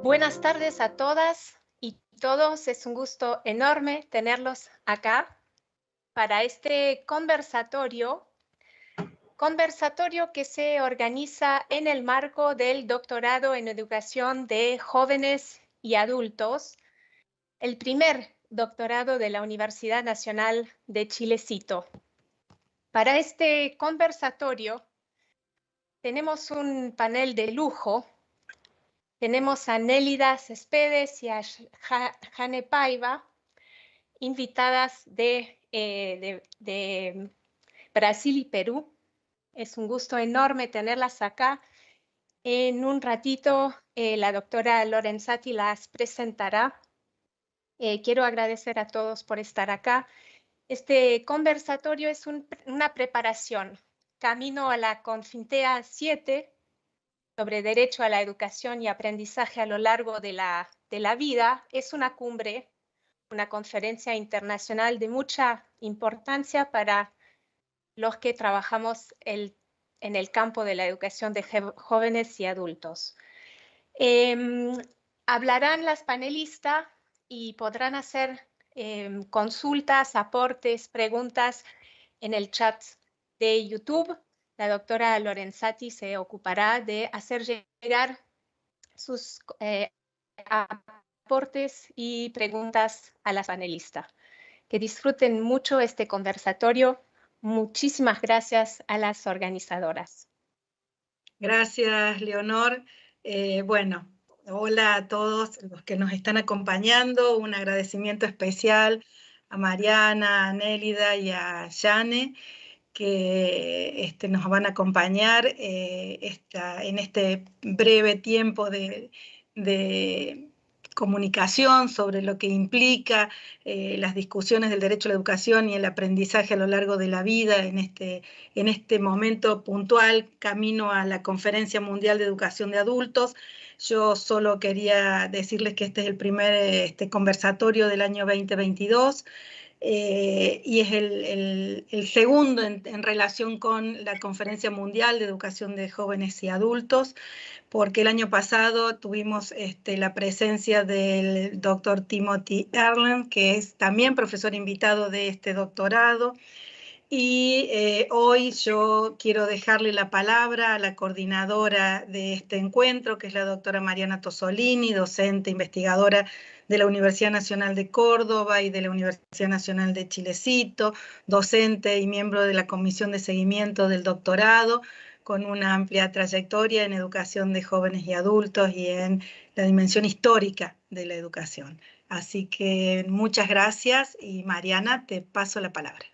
Buenas tardes a todas y todos. Es un gusto enorme tenerlos acá para este conversatorio que se organiza en el marco del doctorado en educación de jóvenes y adultos, el primer doctorado de la Universidad Nacional de Chilecito. Para este conversatorio tenemos un panel de lujo. Tenemos a Nélida Céspedes y a Jane Paiva, invitadas de Brasil y Perú. Es un gusto enorme tenerlas acá. En un ratito la doctora Lorenzati las presentará. Quiero agradecer a todos por estar acá. Este conversatorio es una preparación camino a la Confintea 7 sobre derecho a la educación y aprendizaje a lo largo de la vida. Es una cumbre, una conferencia internacional de mucha importancia para los que trabajamos en el campo de la educación de jóvenes y adultos. Hablarán las panelistas y podrán hacer consultas, aportes, preguntas en el chat de YouTube. La doctora Lorenzati se ocupará de hacer llegar sus aportes y preguntas a las panelistas. Que disfruten mucho este conversatorio. Muchísimas gracias a las organizadoras. Gracias, Leonor. Bueno, hola a todos los que nos están acompañando. Un agradecimiento especial a Mariana, a Nélida y a Jane, que nos van a acompañar en este breve tiempo de comunicación sobre lo que implica las discusiones del derecho a la educación y el aprendizaje a lo largo de la vida en este momento puntual, camino a la Conferencia Mundial de Educación de Adultos. Yo solo quería decirles que este es el primer conversatorio del año 2022. Y es el segundo en relación con la Conferencia Mundial de Educación de Jóvenes y Adultos, porque el año pasado tuvimos la presencia del doctor Timothy Erland, que es también profesor invitado de este doctorado. Y hoy yo quiero dejarle la palabra a la coordinadora de este encuentro, que es la doctora Mariana Tosolini, docente, investigadora de la Universidad Nacional de Córdoba y de la Universidad Nacional de Chilecito, docente y miembro de la Comisión de Seguimiento del Doctorado, con una amplia trayectoria en educación de jóvenes y adultos y en la dimensión histórica de la educación. Así que muchas gracias y Mariana, te paso la palabra.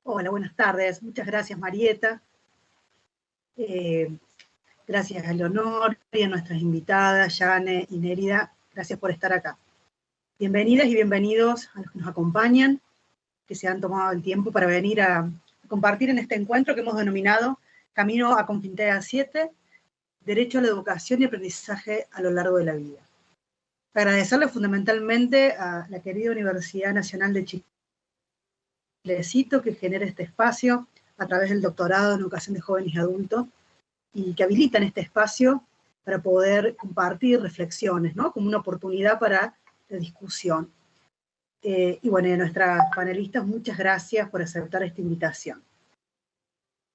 Hola, buenas tardes. Muchas gracias, Marieta. Gracias a Leonor y a nuestras invitadas, Jane y Nélida. Gracias por estar acá. Bienvenidas y bienvenidos a los que nos acompañan, que se han tomado el tiempo para venir a compartir en este encuentro que hemos denominado Camino a Confintea 7, Derecho a la Educación y Aprendizaje a lo largo de la vida. Agradecerle fundamentalmente a la querida Universidad Nacional de Chilecito que genera este espacio a través del doctorado en educación de jóvenes y adultos y que habilitan este espacio para poder compartir reflexiones, ¿no? Como una oportunidad para la discusión. Y bueno, y a nuestras panelistas, muchas gracias por aceptar esta invitación.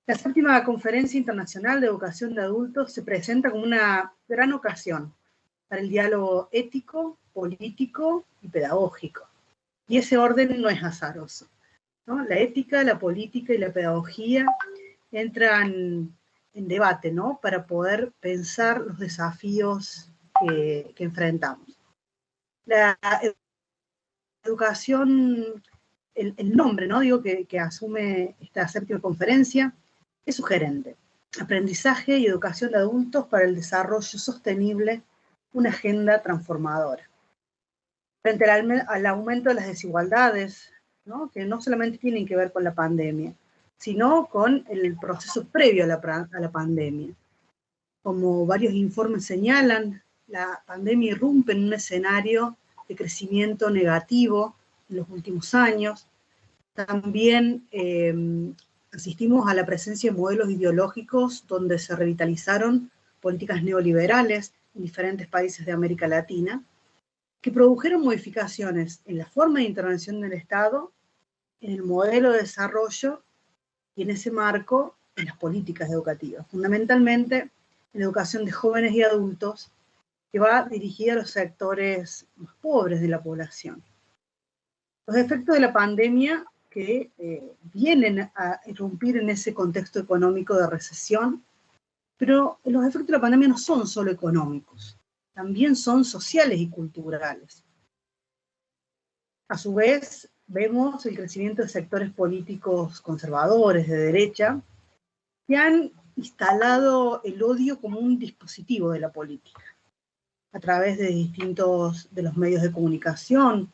La séptima Conferencia Internacional de Educación de Adultos se presenta como una gran ocasión para el diálogo ético, político y pedagógico. Y ese orden no es azaroso, ¿no? La ética, la política y la pedagogía entran en debate, ¿no? Para poder pensar los desafíos que enfrentamos. La educación, el nombre, ¿no? Digo que asume esta séptima conferencia, es sugerente. Aprendizaje y educación de adultos para el desarrollo sostenible, una agenda transformadora. Frente al aumento de las desigualdades, ¿no? Que no solamente tienen que ver con la pandemia, sino con el proceso previo a la pandemia. Como varios informes señalan, la pandemia irrumpe en un escenario de crecimiento negativo en los últimos años. También asistimos a la presencia de modelos ideológicos donde se revitalizaron políticas neoliberales en diferentes países de América Latina, que produjeron modificaciones en la forma de intervención del Estado, en el modelo de desarrollo y en ese marco en las políticas educativas, fundamentalmente en la educación de jóvenes y adultos, que va dirigida a los sectores más pobres de la población. Los efectos de la pandemia que vienen a irrumpir en ese contexto económico de recesión, pero los efectos de la pandemia no son solo económicos, también son sociales y culturales. A su vez, vemos el crecimiento de sectores políticos conservadores de derecha que han instalado el odio como un dispositivo de la política. A través de los medios de comunicación,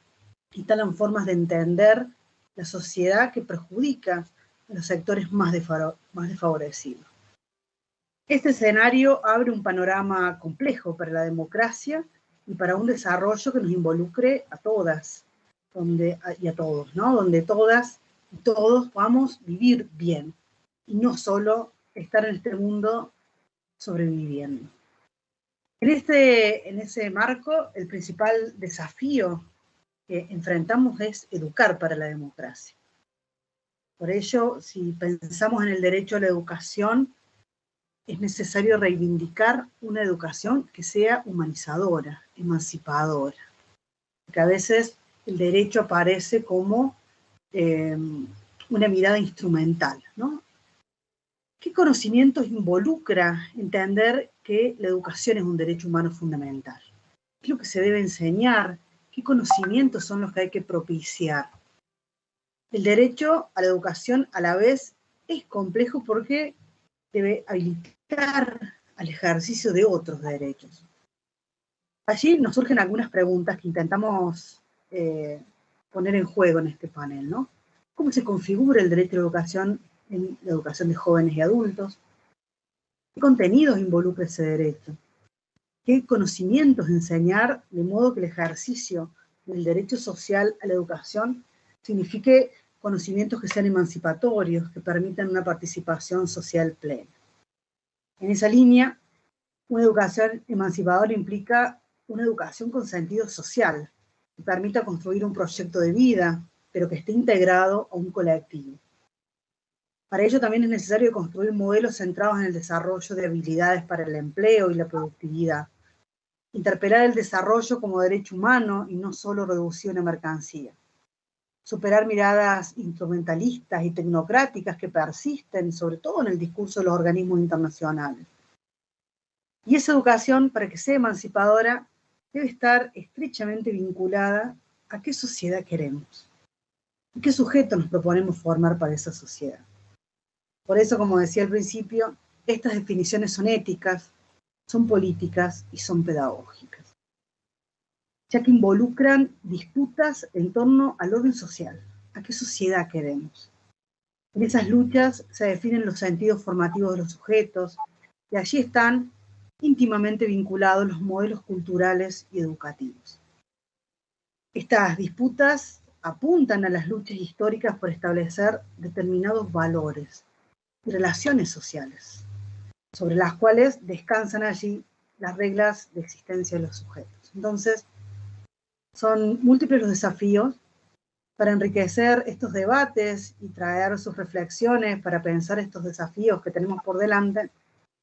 instalan formas de entender la sociedad que perjudica a los sectores más desfavorecidos. Este escenario abre un panorama complejo para la democracia y para un desarrollo que nos involucre a todas y a todos, ¿no? Donde todas y todos podamos vivir bien y no solo estar en este mundo sobreviviendo. En ese marco, el principal desafío que enfrentamos es educar para la democracia. Por ello, si pensamos en el derecho a la educación, es necesario reivindicar una educación que sea humanizadora, emancipadora. Porque a veces el derecho aparece como una mirada instrumental, ¿no? ¿Qué conocimientos involucra entender que la educación es un derecho humano fundamental? ¿Qué es lo que se debe enseñar? ¿Qué conocimientos son los que hay que propiciar? El derecho a la educación a la vez es complejo porque debe habilitar al ejercicio de otros derechos. Allí nos surgen algunas preguntas que intentamos poner en juego en este panel, ¿no? ¿Cómo se configura el derecho a la educación en la educación de jóvenes y adultos? ¿Qué contenidos involucra ese derecho? ¿Qué conocimientos enseñar de modo que el ejercicio del derecho social a la educación signifique conocimientos que sean emancipatorios, que permitan una participación social plena? En esa línea, una educación emancipadora implica una educación con sentido social, que permita construir un proyecto de vida, pero que esté integrado a un colectivo. Para ello también es necesario construir modelos centrados en el desarrollo de habilidades para el empleo y la productividad. Interpelar el desarrollo como derecho humano y no solo reducir una mercancía. Superar miradas instrumentalistas y tecnocráticas que persisten, sobre todo en el discurso de los organismos internacionales. Y esa educación, para que sea emancipadora, debe estar estrechamente vinculada a qué sociedad queremos y qué sujeto nos proponemos formar para esa sociedad. Por eso, como decía al principio, estas definiciones son éticas, son políticas y son pedagógicas, ya que involucran disputas en torno al orden social, a qué sociedad queremos. En esas luchas se definen los sentidos formativos de los sujetos y allí están íntimamente vinculados los modelos culturales y educativos. Estas disputas apuntan a las luchas históricas por establecer determinados valores y relaciones sociales, sobre las cuales descansan allí las reglas de existencia de los sujetos. Entonces, son múltiples los desafíos para enriquecer estos debates y traer sus reflexiones para pensar estos desafíos que tenemos por delante.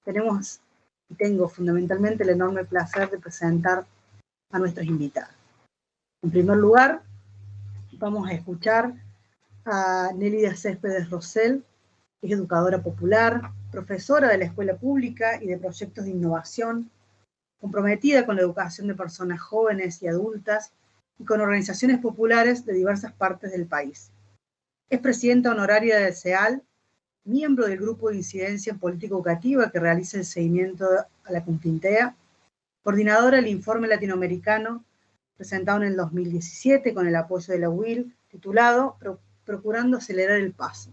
Tengo fundamentalmente el enorme placer de presentar a nuestros invitados. En primer lugar, vamos a escuchar a Nélida Céspedes Rosell, que es educadora popular, profesora de la escuela pública y de proyectos de innovación, comprometida con la educación de personas jóvenes y adultas y con organizaciones populares de diversas partes del país. Es presidenta honoraria del CEAL, miembro del Grupo de Incidencia en Política Educativa que realiza el seguimiento a la Compintea, coordinadora del Informe Latinoamericano presentado en el 2017 con el apoyo de la UIL, titulado Procurando acelerar el paso,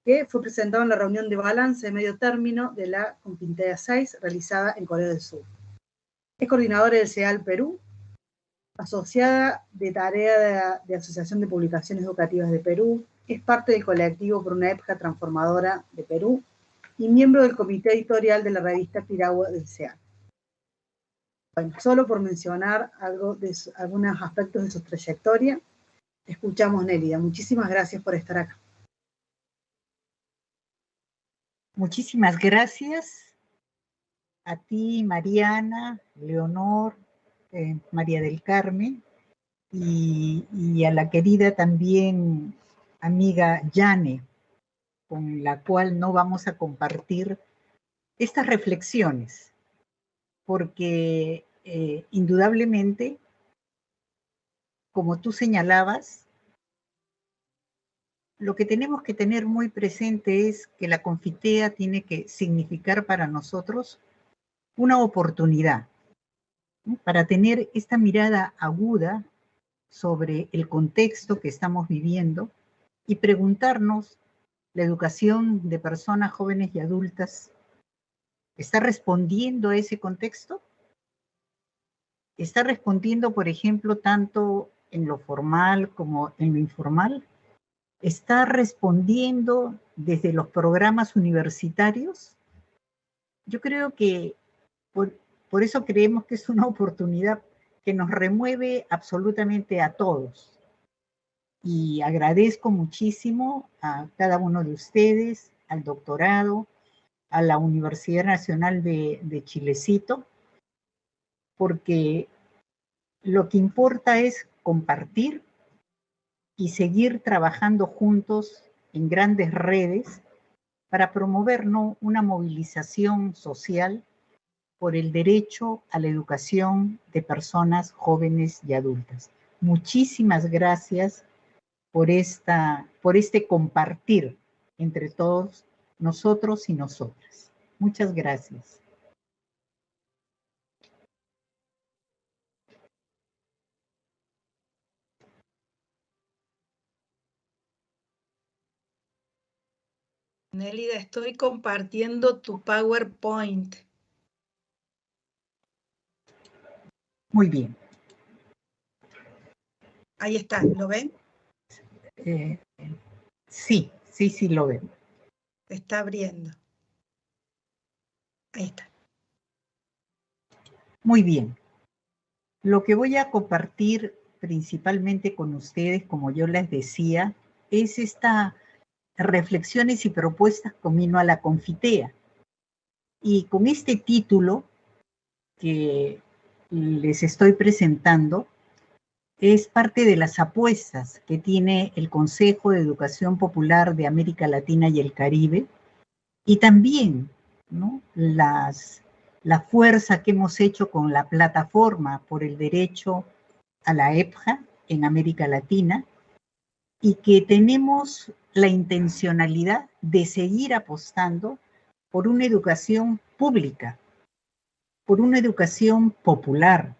que fue presentado en la reunión de balance de medio término de la Compintea 6 realizada en Corea del Sur. Es coordinadora del CEAL Perú, asociada de tarea de Asociación de Publicaciones Educativas de Perú, es parte del colectivo por una EPJA transformadora de Perú y miembro del comité editorial de la revista Piragua del CEAN. Bueno, solo por mencionar algunos aspectos de su trayectoria, escuchamos Nélida. Muchísimas gracias por estar acá. Muchísimas gracias a ti, Mariana, Leonor, María del Carmen, y a la querida también amiga Yane, con la cual no vamos a compartir estas reflexiones, porque indudablemente, como tú señalabas, lo que tenemos que tener muy presente es que la Confitea tiene que significar para nosotros una oportunidad, ¿no?, para tener esta mirada aguda sobre el contexto que estamos viviendo y preguntarnos, ¿la educación de personas jóvenes y adultas está respondiendo a ese contexto? ¿Está respondiendo, por ejemplo, tanto en lo formal como en lo informal? ¿Está respondiendo desde los programas universitarios? Yo creo que por eso creemos que es una oportunidad que nos remueve absolutamente a todos. Y agradezco muchísimo a cada uno de ustedes, al doctorado, a la Universidad Nacional de Chilecito, porque lo que importa es compartir y seguir trabajando juntos en grandes redes para promover, ¿no?, una movilización social por el derecho a la educación de personas jóvenes y adultas. Muchísimas gracias por este compartir entre todos nosotros y nosotras. Muchas gracias. Nélida, estoy compartiendo tu PowerPoint. Muy bien. Ahí está, ¿lo ven? Sí, lo veo. Se está abriendo. Ahí está. Muy bien. Lo que voy a compartir principalmente con ustedes, como yo les decía, es estas reflexiones y propuestas camino a la Confitea. Y con este título que les estoy presentando, es parte de las apuestas que tiene el Consejo de Educación Popular de América Latina y el Caribe, y también, ¿no?, la fuerza que hemos hecho con la plataforma por el derecho a la EPJA en América Latina, y que tenemos la intencionalidad de seguir apostando por una educación pública, por una educación popular,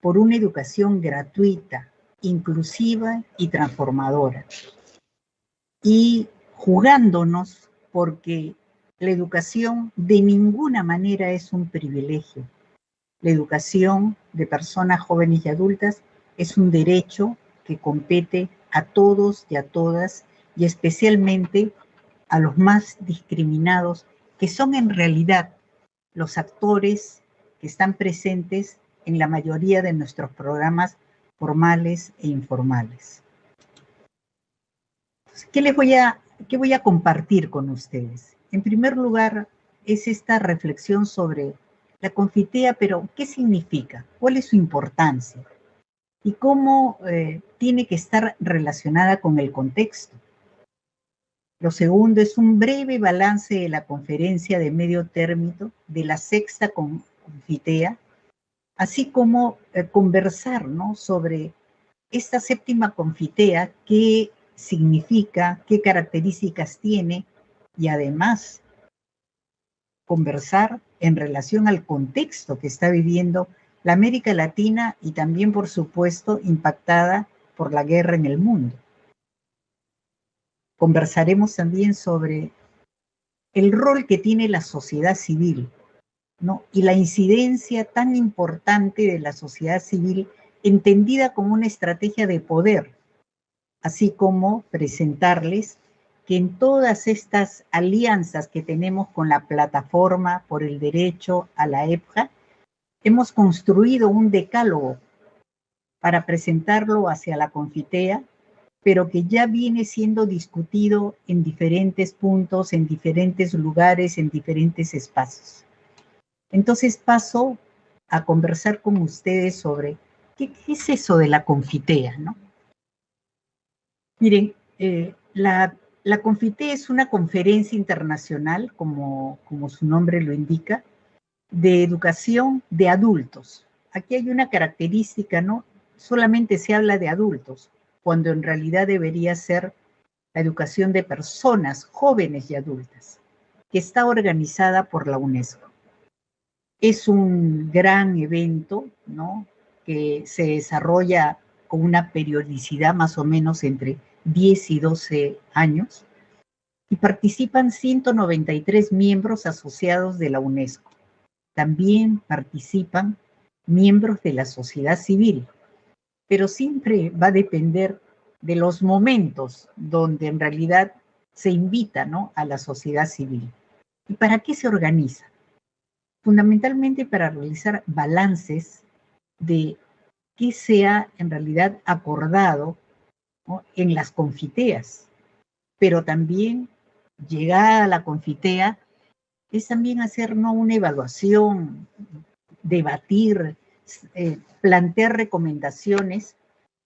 por una educación gratuita, inclusiva y transformadora. Y jugándonos porque la educación de ninguna manera es un privilegio. La educación de personas jóvenes y adultas es un derecho que compete a todos y a todas, y especialmente a los más discriminados, que son en realidad los actores que están presentes en la mayoría de nuestros programas formales e informales. ¿Qué voy a compartir con ustedes? En primer lugar, es esta reflexión sobre la Confitea, pero ¿qué significa? ¿Cuál es su importancia? ¿Y cómo tiene que estar relacionada con el contexto? Lo segundo es un breve balance de la conferencia de medio término de la sexta Confitea, así como conversar, ¿no?, sobre esta séptima Confitea, qué significa, qué características tiene, y además conversar en relación al contexto que está viviendo la América Latina y también, por supuesto, impactada por la guerra en el mundo. Conversaremos también sobre el rol que tiene la sociedad civil, ¿no?, y la incidencia tan importante de la sociedad civil entendida como una estrategia de poder así como presentarles que en todas estas alianzas que tenemos con la Plataforma por el Derecho a la EPJA, hemos construido un decálogo para presentarlo hacia la Confitea, pero que ya viene siendo discutido en diferentes puntos, en diferentes lugares, en diferentes espacios. Entonces paso a conversar con ustedes sobre qué es eso de la Confitea, ¿no? Miren, la Confitea es una conferencia internacional, como su nombre lo indica, de educación de adultos. Aquí hay una característica, ¿no? Solamente se habla de adultos, cuando en realidad debería ser la educación de personas jóvenes y adultas, que está organizada por la UNESCO. Es un gran evento, ¿no?, que se desarrolla con una periodicidad más o menos entre 10 y 12 años, y participan 193 miembros asociados de la UNESCO. También participan miembros de la sociedad civil, pero siempre va a depender de los momentos donde en realidad se invita, ¿no?, a la sociedad civil. ¿Y para qué se organiza? Fundamentalmente para realizar balances de qué se ha en realidad acordado, ¿no?, en las confiteas, pero también llegada a la confitea es también hacer, ¿no?, una evaluación, debatir, plantear recomendaciones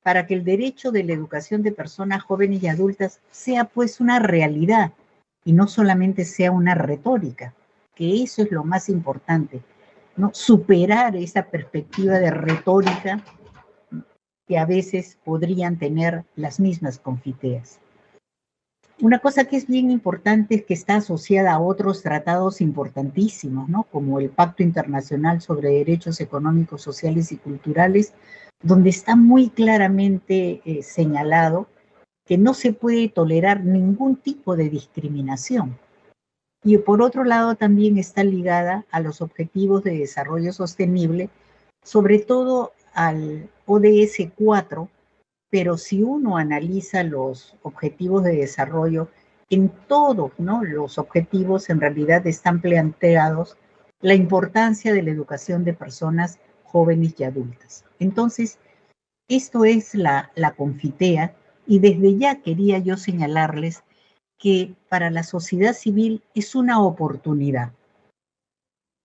para que el derecho de la educación de personas jóvenes y adultas sea pues una realidad y no solamente sea una retórica, que eso es lo más importante, ¿no? Superar esa perspectiva de retórica que a veces podrían tener las mismas confiteas. Una cosa que es bien importante es que está asociada a otros tratados importantísimos, ¿no?, como el Pacto Internacional sobre Derechos Económicos, Sociales y Culturales, donde está muy claramente señalado que no se puede tolerar ningún tipo de discriminación. Y por otro lado también está ligada a los Objetivos de Desarrollo Sostenible, sobre todo al ODS 4, pero si uno analiza los objetivos de desarrollo, en todos, ¿no?, los objetivos en realidad están planteados la importancia de la educación de personas jóvenes y adultas. Entonces, esto es la confitea, y desde ya quería yo señalarles que para la sociedad civil es una oportunidad,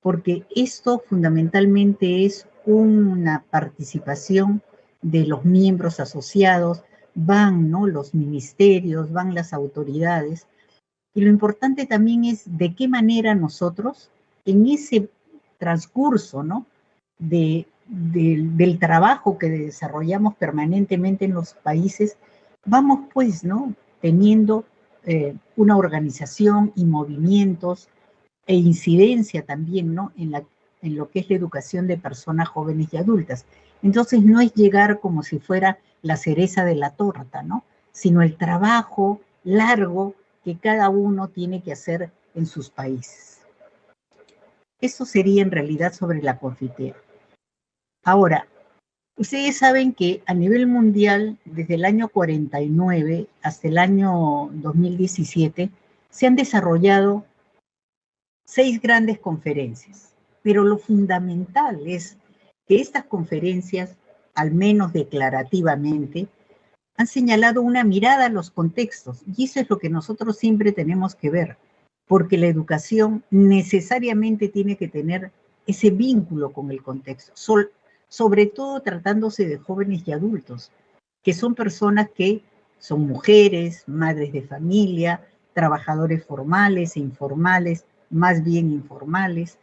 porque esto fundamentalmente es una participación de los miembros asociados, van, ¿no?, los ministerios, van las autoridades, y lo importante también es de qué manera nosotros, en ese transcurso, ¿no?, del trabajo que desarrollamos permanentemente en los países, vamos pues, ¿no?, teniendo una organización y movimientos e incidencia también, ¿no?, en lo que es la educación de personas jóvenes y adultas. Entonces no es llegar como si fuera la cereza de la torta, ¿no?, sino el trabajo largo que cada uno tiene que hacer en sus países. Eso sería en realidad sobre la confitea. Ahora, ustedes saben que a nivel mundial, desde el año 49 hasta el año 2017, se han desarrollado 6 grandes conferencias, pero lo fundamental es que estas conferencias, al menos declarativamente, han señalado una mirada a los contextos, y eso es lo que nosotros siempre tenemos que ver, porque la educación necesariamente tiene que tener ese vínculo con el contexto, sobre todo tratándose de jóvenes y adultos, que son personas que son mujeres, madres de familia, trabajadores formales e informales, más bien informales,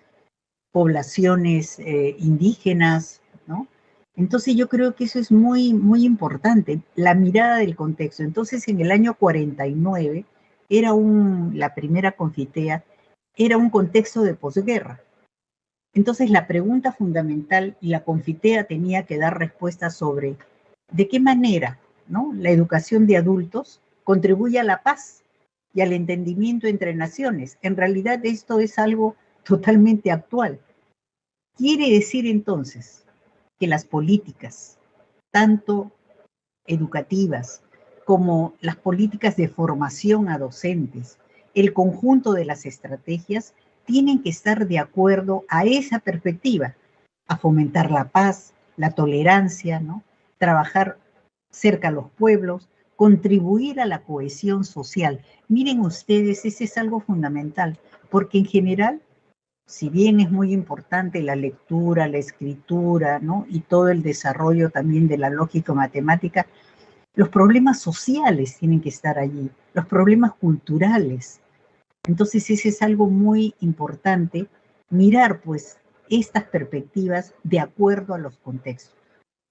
poblaciones indígenas, ¿no? Entonces yo creo que eso es muy, muy importante, la mirada del contexto. Entonces en el año 49, la primera confitea, era un contexto de posguerra. Entonces la pregunta fundamental, y la confitea tenía que dar respuesta sobre de qué manera, ¿no?, la educación de adultos contribuye a la paz y al entendimiento entre naciones. En realidad esto es algo totalmente actual. Quiere decir entonces que las políticas, tanto educativas como las políticas de formación a docentes, el conjunto de las estrategias tienen que estar de acuerdo a esa perspectiva, a fomentar la paz, la tolerancia, ¿no? Trabajar cerca a los pueblos, contribuir a la cohesión social. Miren ustedes, ese es algo fundamental, porque en general, si bien es muy importante la lectura, la escritura, ¿no? Y todo el desarrollo también de la lógica matemática, los problemas sociales tienen que estar allí, los problemas culturales. Entonces ese es algo muy importante, mirar pues estas perspectivas de acuerdo a los contextos.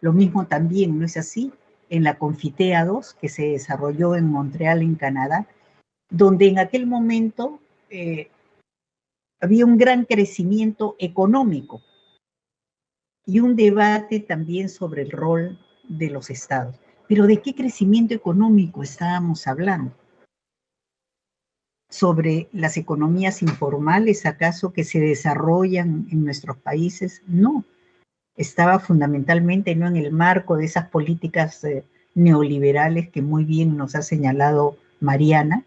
Lo mismo también, ¿no es así?, en la Confitea 2 que se desarrolló en Montreal, en Canadá, donde en aquel momento había un gran crecimiento económico y un debate también sobre el rol de los estados. Pero ¿de qué crecimiento económico estábamos hablando? ¿Sobre las economías informales, acaso, que se desarrollan en nuestros países? No. Estaba fundamentalmente no en el marco de esas políticas neoliberales que muy bien nos ha señalado Mariana,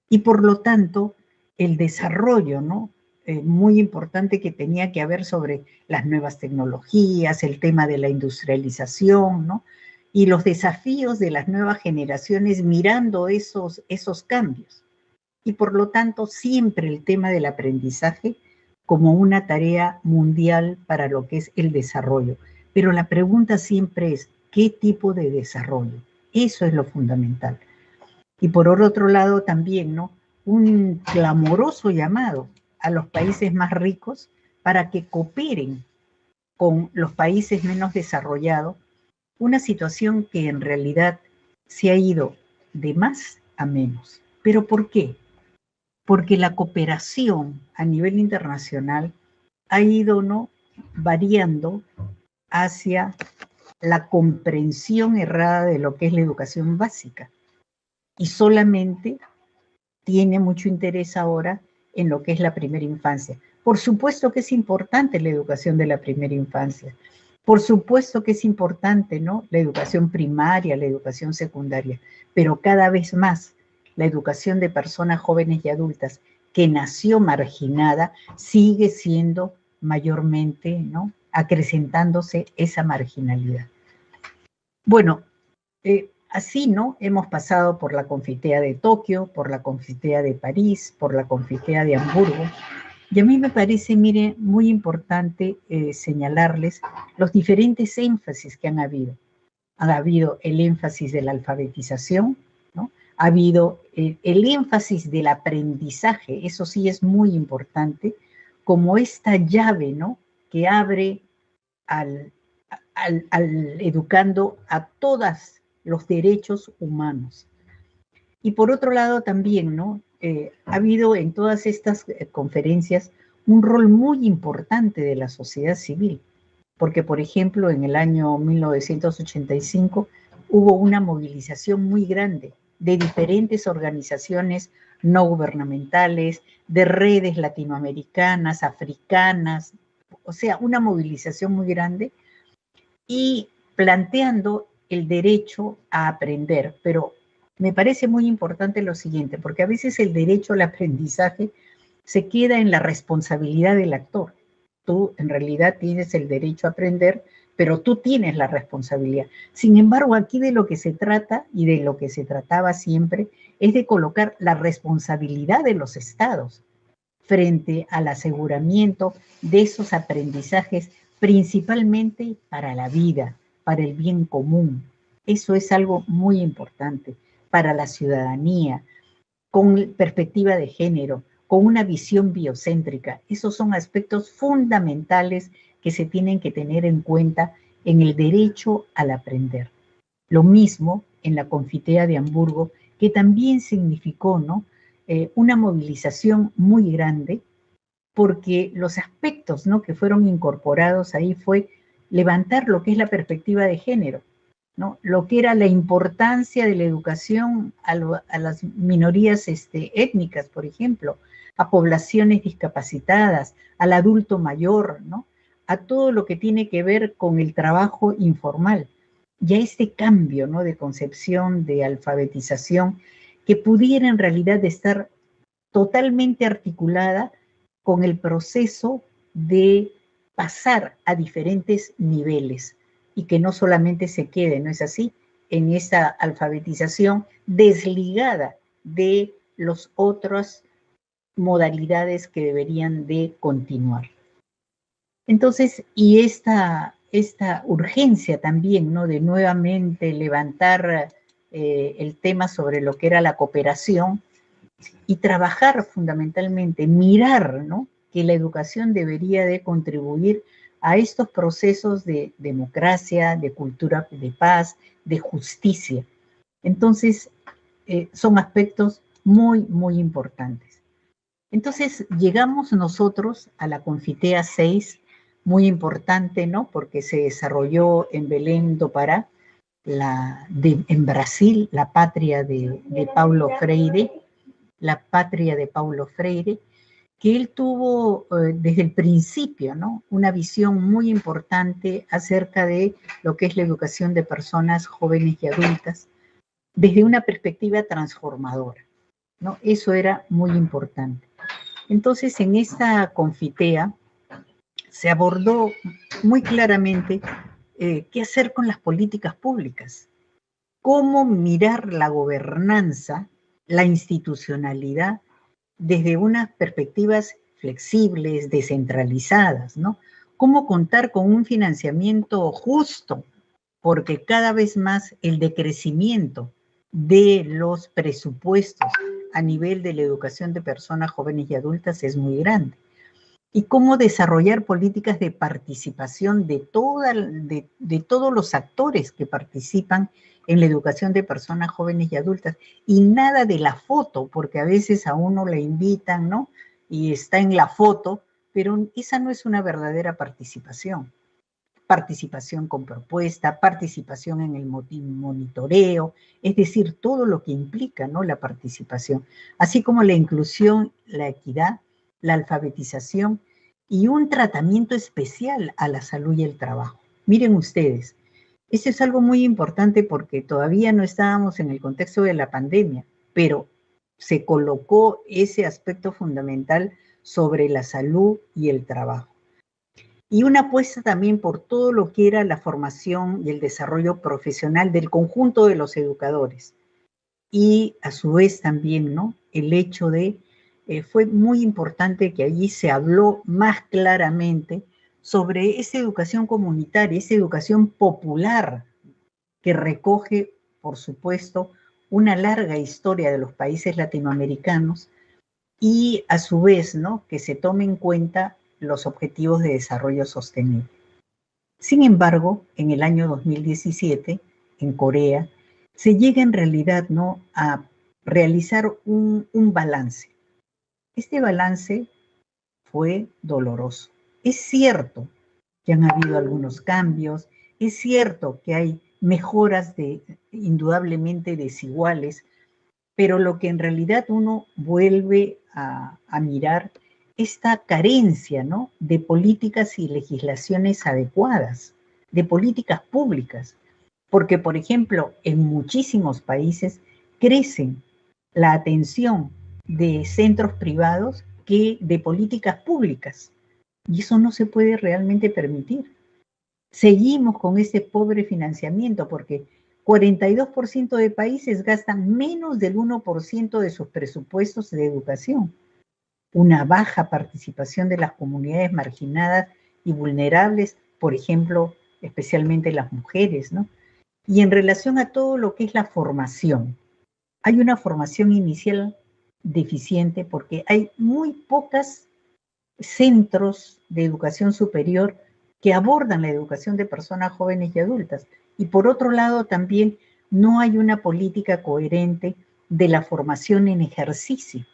y por lo tanto el desarrollo, ¿no? Muy importante que tenía que haber sobre las nuevas tecnologías, el tema de la industrialización, ¿no? Y los desafíos de las nuevas generaciones mirando esos cambios. Y por lo tanto siempre el tema del aprendizaje como una tarea mundial para lo que es el desarrollo. Pero la pregunta siempre es, ¿qué tipo de desarrollo? Eso es lo fundamental. Y por otro lado también, ¿no?, un clamoroso llamado a los países más ricos para que cooperen con los países menos desarrollados, una situación que en realidad se ha ido de más a menos. ¿Pero por qué? Porque la cooperación a nivel internacional ha ido, ¿no?, variando hacia la comprensión errada de lo que es la educación básica. Y solamente tiene mucho interés ahora en lo que es la primera infancia. Por supuesto que es importante la educación de la primera infancia. Por supuesto que es importante, ¿no?, la educación primaria, la educación secundaria, pero cada vez más la educación de personas jóvenes y adultas que nació marginada sigue siendo mayormente, ¿no?, acrecentándose esa marginalidad. Bueno, así, ¿no?, hemos pasado por la Confitea de Tokio, por la Confitea de París, por la Confitea de Hamburgo, y a mí me parece, mire, muy importante señalarles los diferentes énfasis que han habido. Ha habido el énfasis de la alfabetización, ¿no? Ha habido el énfasis del aprendizaje, eso sí es muy importante, como esta llave, ¿no?, que abre al educando a todos los derechos humanos. Y por otro lado también, ¿no?, ha habido en todas estas conferencias un rol muy importante de la sociedad civil, porque, por ejemplo, en el año 1985 hubo una movilización muy grande de diferentes organizaciones no gubernamentales, de redes latinoamericanas, africanas, o sea, una movilización muy grande y planteando el derecho a aprender. Pero me parece muy importante lo siguiente, porque a veces el derecho al aprendizaje se queda en la responsabilidad del actor. Tú en realidad tienes el derecho a aprender, pero tú tienes la responsabilidad. Sin embargo, aquí de lo que se trata y de lo que se trataba siempre es de colocar la responsabilidad de los estados frente al aseguramiento de esos aprendizajes, principalmente para la vida, para el bien común. Eso es algo muy importante para la ciudadanía, con perspectiva de género, con una visión biocéntrica. Esos son aspectos fundamentales que se tienen que tener en cuenta en el derecho al aprender. Lo mismo en la Confitea de Hamburgo, que también significó, ¿no?, una movilización muy grande, porque los aspectos, ¿no?, que fueron incorporados ahí fue levantar lo que es la perspectiva de género, ¿no?, lo que era la importancia de la educación a las minorías étnicas, por ejemplo, a poblaciones discapacitadas, al adulto mayor, ¿no?, a todo lo que tiene que ver con el trabajo informal. ya este cambio, ¿no?, de concepción, de alfabetización, que pudiera en realidad estar totalmente articulada con el proceso de pasar a diferentes niveles y que no solamente se quede, ¿no es así?, en esa alfabetización desligada de las otras modalidades que deberían de continuar. Entonces, y esta urgencia también, ¿no?, de nuevamente levantar el tema sobre lo que era la cooperación y trabajar fundamentalmente, mirar, ¿no?, que la educación debería de contribuir a estos procesos de democracia, de cultura de paz, de justicia. Entonces, son aspectos muy, muy importantes. Entonces, llegamos nosotros a la Confitea 6, muy importante, ¿no?, porque se desarrolló en Belém do Pará, en Brasil, la patria de Paulo Freire, que él tuvo desde el principio, ¿no?, una visión muy importante acerca de lo que es la educación de personas jóvenes y adultas, desde una perspectiva transformadora, ¿no? Eso era muy importante. Entonces, en esta Confitea se abordó muy claramente qué hacer con las políticas públicas, cómo mirar la gobernanza, la institucionalidad, desde unas perspectivas flexibles, descentralizadas, ¿no? Cómo contar con un financiamiento justo, porque cada vez más el decrecimiento de los presupuestos a nivel de la educación de personas jóvenes y adultas es muy grande. Y cómo desarrollar políticas de participación de todos los actores que participan en la educación de personas jóvenes y adultas. Y nada de la foto, porque a veces a uno le invitan, ¿no?, y está en la foto, pero esa no es una verdadera participación. Participación con propuesta, participación en el monitoreo, es decir, todo lo que implica, ¿no?, la participación, así como la inclusión, la equidad, la alfabetización y un tratamiento especial a la salud y el trabajo. Miren ustedes, esto es algo muy importante porque todavía no estábamos en el contexto de la pandemia, pero se colocó ese aspecto fundamental sobre la salud y el trabajo. Y una apuesta también por todo lo que era la formación y el desarrollo profesional del conjunto de los educadores. Y a su vez también, ¿no?, el hecho de, fue muy importante que allí se habló más claramente sobre esa educación comunitaria, esa educación popular que recoge, por supuesto, una larga historia de los países latinoamericanos y a su vez, ¿no?, que se tome en cuenta los objetivos de desarrollo sostenible. Sin embargo, en el año 2017, en Corea, se llega en realidad, ¿no?, a realizar un balance. Este balance fue doloroso. Es cierto que han habido algunos cambios, es cierto que hay mejoras indudablemente desiguales, pero lo que en realidad uno vuelve a mirar esta carencia, ¿no?, de políticas y legislaciones adecuadas, de políticas públicas, porque, por ejemplo, en muchísimos países crecen la atención de centros privados que de políticas públicas, y eso no se puede realmente permitir. Seguimos con ese pobre financiamiento porque 42% de países gastan menos del 1% de sus presupuestos de educación. Una baja participación de las comunidades marginadas y vulnerables, por ejemplo, especialmente las mujeres, ¿no? Y en relación a todo lo que es la formación, hay una formación inicial deficiente porque hay muy pocos centros de educación superior que abordan la educación de personas jóvenes y adultas. Y por otro lado, también no hay una política coherente de la formación en ejercicio.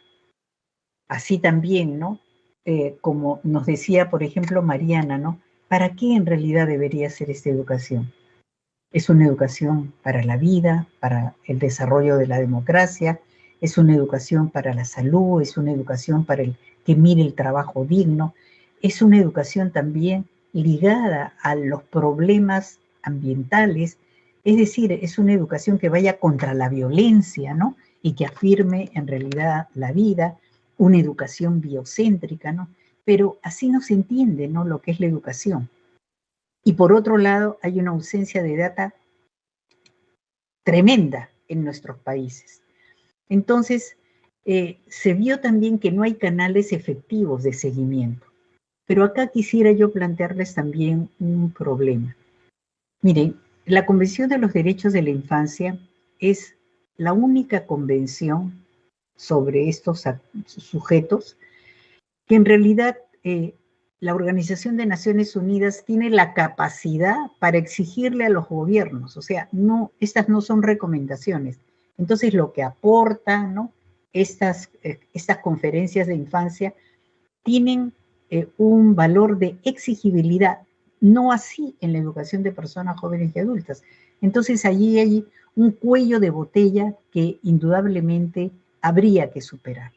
Así también, ¿no? Como nos decía, por ejemplo, Mariana, ¿no? ¿Para qué en realidad debería ser esta educación? Es una educación para la vida, para el desarrollo de la democracia, es una educación para la salud, es una educación para el que mire el trabajo digno, es una educación también ligada a los problemas ambientales, Es decir, es una educación que vaya contra la violencia, ¿no? Y que afirme en realidad la vida, una educación biocéntrica, ¿no? Pero así no se entiende, ¿no?, lo que es la educación. Y por otro lado, hay una ausencia de data tremenda en nuestros países. Entonces, se vio también que no hay canales efectivos de seguimiento. Pero acá quisiera yo plantearles también un problema. Miren, la Convención de los Derechos de la Infancia es la única convención sobre estos sujetos que en realidad la Organización de Naciones Unidas tiene la capacidad para exigirle a los gobiernos. O sea, no, estas no son recomendaciones. Entonces, lo que aporta, ¿no?, estas conferencias de infancia tienen un valor de exigibilidad, no así en la educación de personas jóvenes y adultas. Entonces allí hay un cuello de botella que indudablemente habría que superar.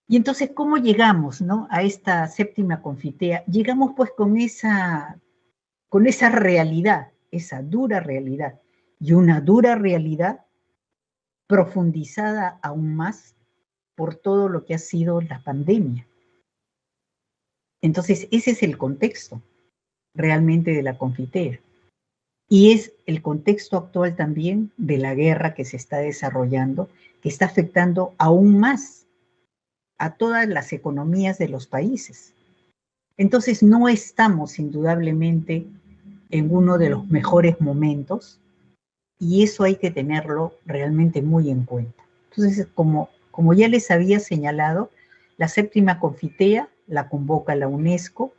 Y entonces, ¿cómo llegamos, ¿no?, a esta séptima Confitea? Llegamos pues con esa realidad, esa dura realidad, y una dura realidad profundizada aún más por todo lo que ha sido la pandemia. Entonces, ese es el contexto realmente de la Confitea. Y es el contexto actual también de la guerra que se está desarrollando, que está afectando aún más a todas las economías de los países. Entonces, no estamos indudablemente en uno de los mejores momentos y eso hay que tenerlo realmente muy en cuenta. Entonces, como ya les había señalado, la séptima Confitea la convoca la UNESCO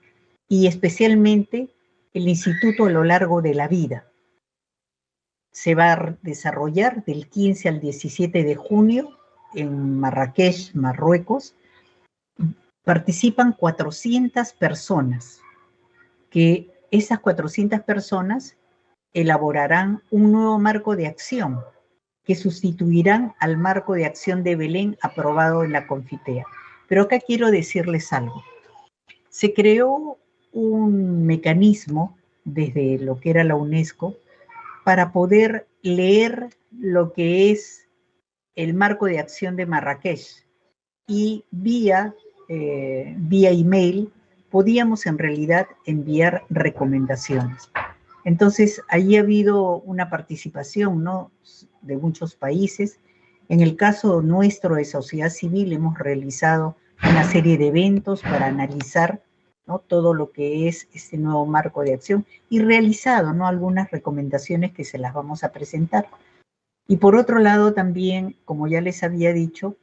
y especialmente el Instituto a lo largo de la vida. Se va a desarrollar del 15 al 17 de junio en Marrakech, Marruecos. Participan 400 personas, que esas 400 personas elaborarán un nuevo marco de acción que sustituirán al marco de acción de Belén aprobado en la Confitea. Pero acá quiero decirles algo. Se creó un mecanismo desde lo que era la UNESCO para poder leer lo que es el marco de acción de Marrakech y vía email podíamos en realidad enviar recomendaciones. Entonces, ahí ha habido una participación, ¿no?, de muchos países. En el caso nuestro de sociedad civil hemos realizado una serie de eventos para analizar, ¿no?, todo lo que es este nuevo marco de acción y realizado, ¿no?, algunas recomendaciones que se las vamos a presentar. Y por otro lado también, como ya les había dicho,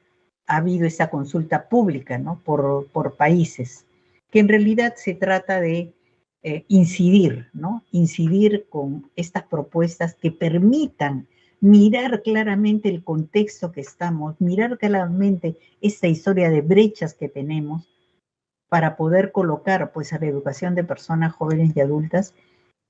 ha habido esta consulta pública, ¿no?, por países, que en realidad se trata de incidir, ¿no?, incidir con estas propuestas que permitan mirar claramente el contexto que estamos, mirar claramente esta historia de brechas que tenemos para poder colocar pues a la educación de personas jóvenes y adultas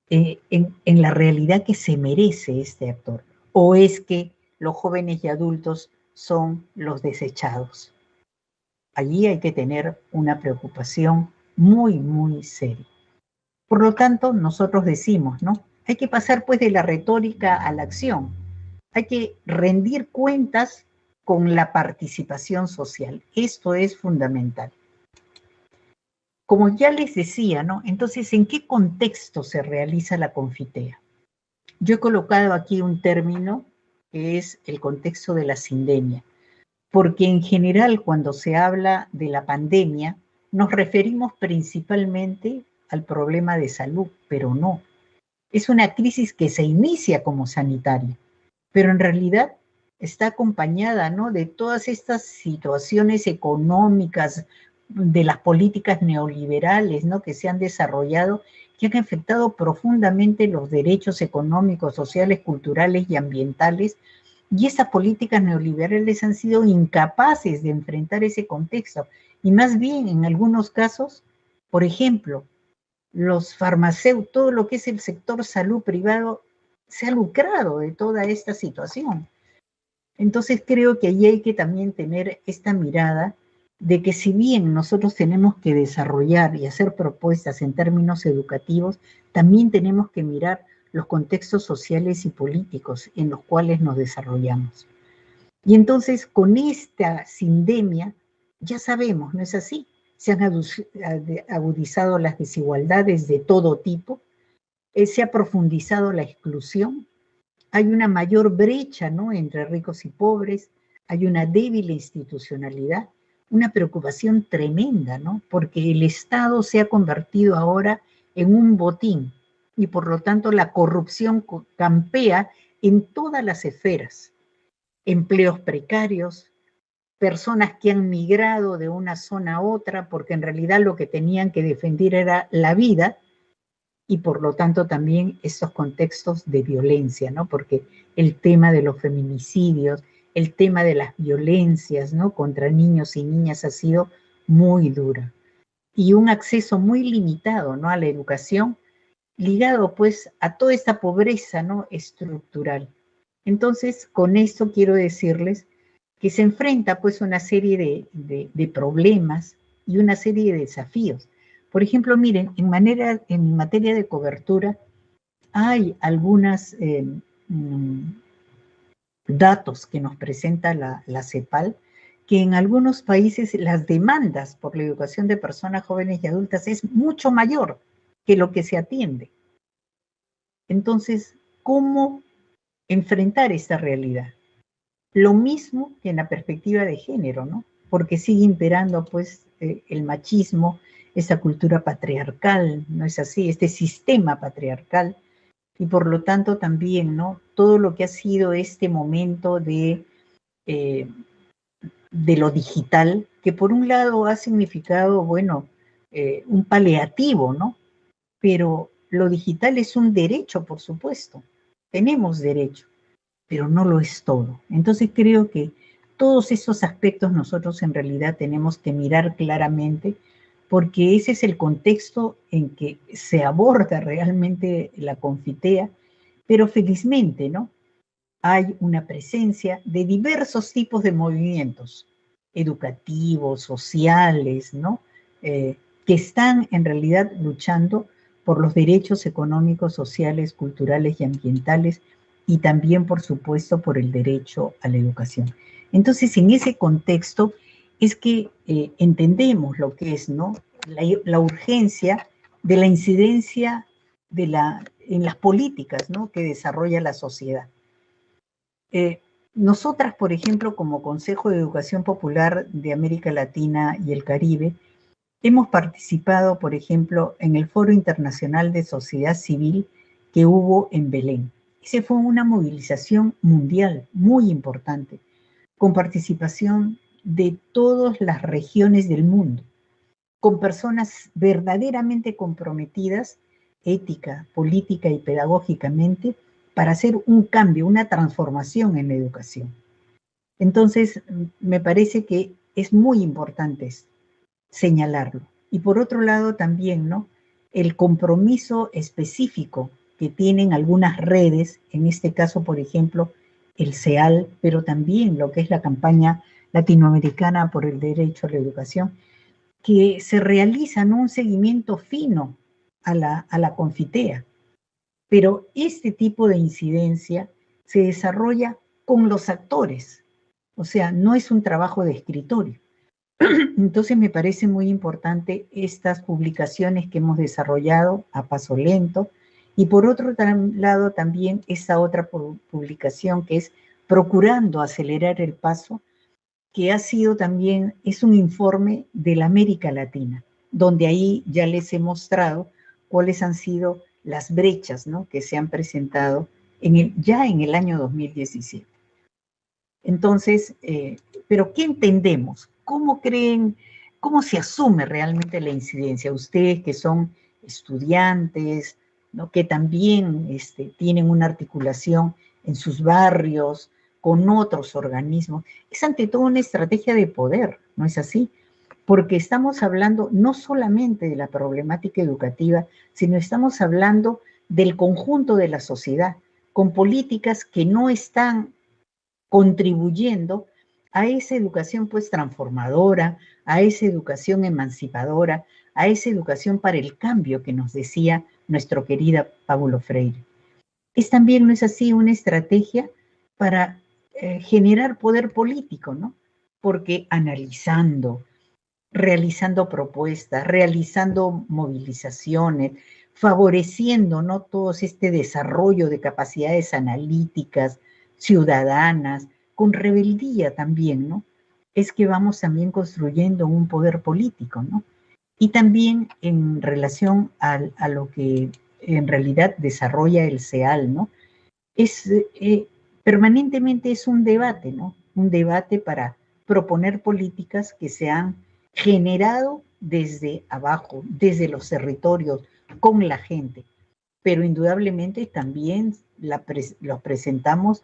en la realidad que se merece este actor. ¿O es que los jóvenes y adultos son los desechados? Allí hay que tener una preocupación muy, muy seria. Por lo tanto, nosotros decimos, ¿no?, hay que pasar pues de la retórica a la acción. Hay que rendir cuentas con la participación social. Esto es fundamental. Como ya les decía, ¿no?, entonces, ¿en qué contexto se realiza la Confitea? Yo he colocado aquí un término que es el contexto de la sindemia, porque en general cuando se habla de la pandemia nos referimos principalmente al problema de salud, pero no. Es una crisis que se inicia como sanitaria, pero en realidad está acompañada, ¿no?, de todas estas situaciones económicas, de las políticas neoliberales, ¿no?, que se han desarrollado, que han afectado profundamente los derechos económicos, sociales, culturales y ambientales, y esas políticas neoliberales han sido incapaces de enfrentar ese contexto, y más bien en algunos casos, por ejemplo, los farmacéuticos, todo lo que es el sector salud privado, se ha lucrado de toda esta situación. Entonces creo que ahí hay que también tener esta mirada de que si bien nosotros tenemos que desarrollar y hacer propuestas en términos educativos, también tenemos que mirar los contextos sociales y políticos en los cuales nos desarrollamos. Y entonces, con esta sindemia, ya sabemos, ¿no es así? Se han agudizado las desigualdades de todo tipo, se ha profundizado la exclusión, hay una mayor brecha, ¿no?, entre ricos y pobres, hay una débil institucionalidad, una preocupación tremenda, ¿no?, porque el Estado se ha convertido ahora en un botín y por lo tanto la corrupción campea en todas las esferas. Empleos precarios, personas que han migrado de una zona a otra porque en realidad lo que tenían que defender era la vida, y por lo tanto también estos contextos de violencia, ¿no? Porque el tema de los feminicidios, el tema de las violencias, ¿no?, contra niños y niñas ha sido muy dura. Y un acceso muy limitado, ¿no?, a la educación, ligado pues a toda esta pobreza, ¿no?, estructural. Entonces, con esto quiero decirles que se enfrenta pues una serie de problemas y una serie de desafíos. Por ejemplo, miren, en materia de cobertura hay algunos datos que nos presenta la CEPAL, que en algunos países las demandas por la educación de personas jóvenes y adultas es mucho mayor que lo que se atiende. Entonces, ¿cómo enfrentar esta realidad? Lo mismo que en la perspectiva de género, ¿no? Porque sigue imperando pues el machismo, esa cultura patriarcal, ¿no es así? Este sistema patriarcal, y por lo tanto también, ¿no?, todo lo que ha sido este momento de lo digital, que por un lado ha significado, bueno, un paliativo, ¿no? Pero lo digital es un derecho, por supuesto. Tenemos derecho, pero no lo es todo. Entonces creo que todos esos aspectos nosotros en realidad tenemos que mirar claramente, porque ese es el contexto en que se aborda realmente la Confitea, pero felizmente, ¿no?, hay una presencia de diversos tipos de movimientos educativos, sociales, ¿no?, que están en realidad luchando por los derechos económicos, sociales, culturales y ambientales, y también, por supuesto, por el derecho a la educación. Entonces, en ese contexto es que entendemos lo que es, ¿no?, la urgencia de la incidencia en las políticas, ¿no?, que desarrolla la sociedad. Nosotras, por ejemplo, como Consejo de Educación Popular de América Latina y el Caribe, hemos participado, por ejemplo, en el Foro Internacional de Sociedad Civil que hubo en Belén. Esa fue una movilización mundial muy importante, con participación de todas las regiones del mundo, con personas verdaderamente comprometidas, ética, política y pedagógicamente, para hacer un cambio, una transformación en la educación. Entonces, me parece que es muy importante señalarlo. Y por otro lado también, ¿no?, el compromiso específico que tienen algunas redes, en este caso, por ejemplo, el CEAL, pero también lo que es la campaña latinoamericana por el derecho a la educación, que se realiza, ¿no?, un seguimiento fino a la Confitea. Pero este tipo de incidencia se desarrolla con los actores, o sea, no es un trabajo de escritorio. Entonces me parece muy importante estas publicaciones que hemos desarrollado a paso lento, y por otro lado también esta otra publicación que es Procurando acelerar el paso, que ha sido también, es un informe de la América Latina, donde ahí ya les he mostrado cuáles han sido las brechas, ¿no?, que se han presentado ya en el año 2017. Entonces, ¿pero qué entendemos? ¿Cómo creen, cómo se asume realmente la incidencia? Ustedes que son estudiantes, ¿no?, que también tienen una articulación en sus barrios con otros organismos, es ante todo una estrategia de poder, ¿no es así? Porque estamos hablando no solamente de la problemática educativa, sino estamos hablando del conjunto de la sociedad, con políticas que no están contribuyendo a esa educación pues transformadora, a esa educación emancipadora, a esa educación para el cambio que nos decía nuestro querida Paulo Freire. es también, ¿no es así?, una estrategia para generar poder político, ¿no? Porque analizando, realizando propuestas, realizando movilizaciones, favoreciendo, ¿no?, todo este desarrollo de capacidades analíticas, ciudadanas, con rebeldía también, ¿no? Es que vamos también construyendo un poder político, ¿no? Y también en relación a lo que en realidad desarrolla el CEAL, ¿no? Es, permanentemente es un debate, ¿no? Un debate para proponer políticas que se han generado desde abajo, desde los territorios, con la gente. Pero indudablemente también los presentamos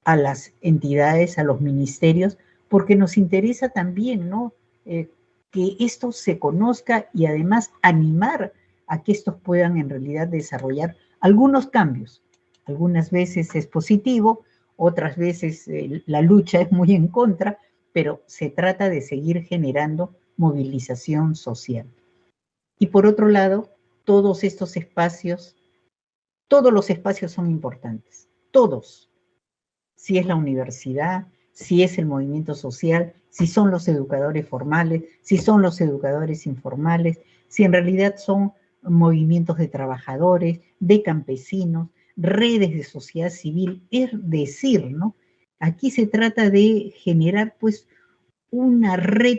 a las entidades, a los ministerios, porque nos interesa también, ¿no?, que esto se conozca y además animar a que estos puedan en realidad desarrollar algunos cambios. Algunas veces es positivo, otras veces la lucha es muy en contra, pero se trata de seguir generando movilización social. Y por otro lado, todos estos espacios, todos los espacios son importantes, todos. Si es la universidad, si es el movimiento social, si son los educadores formales, si son los educadores informales, si en realidad son movimientos de trabajadores, de campesinos, redes de sociedad civil, es decir, ¿no? Aquí se trata de generar, pues, una red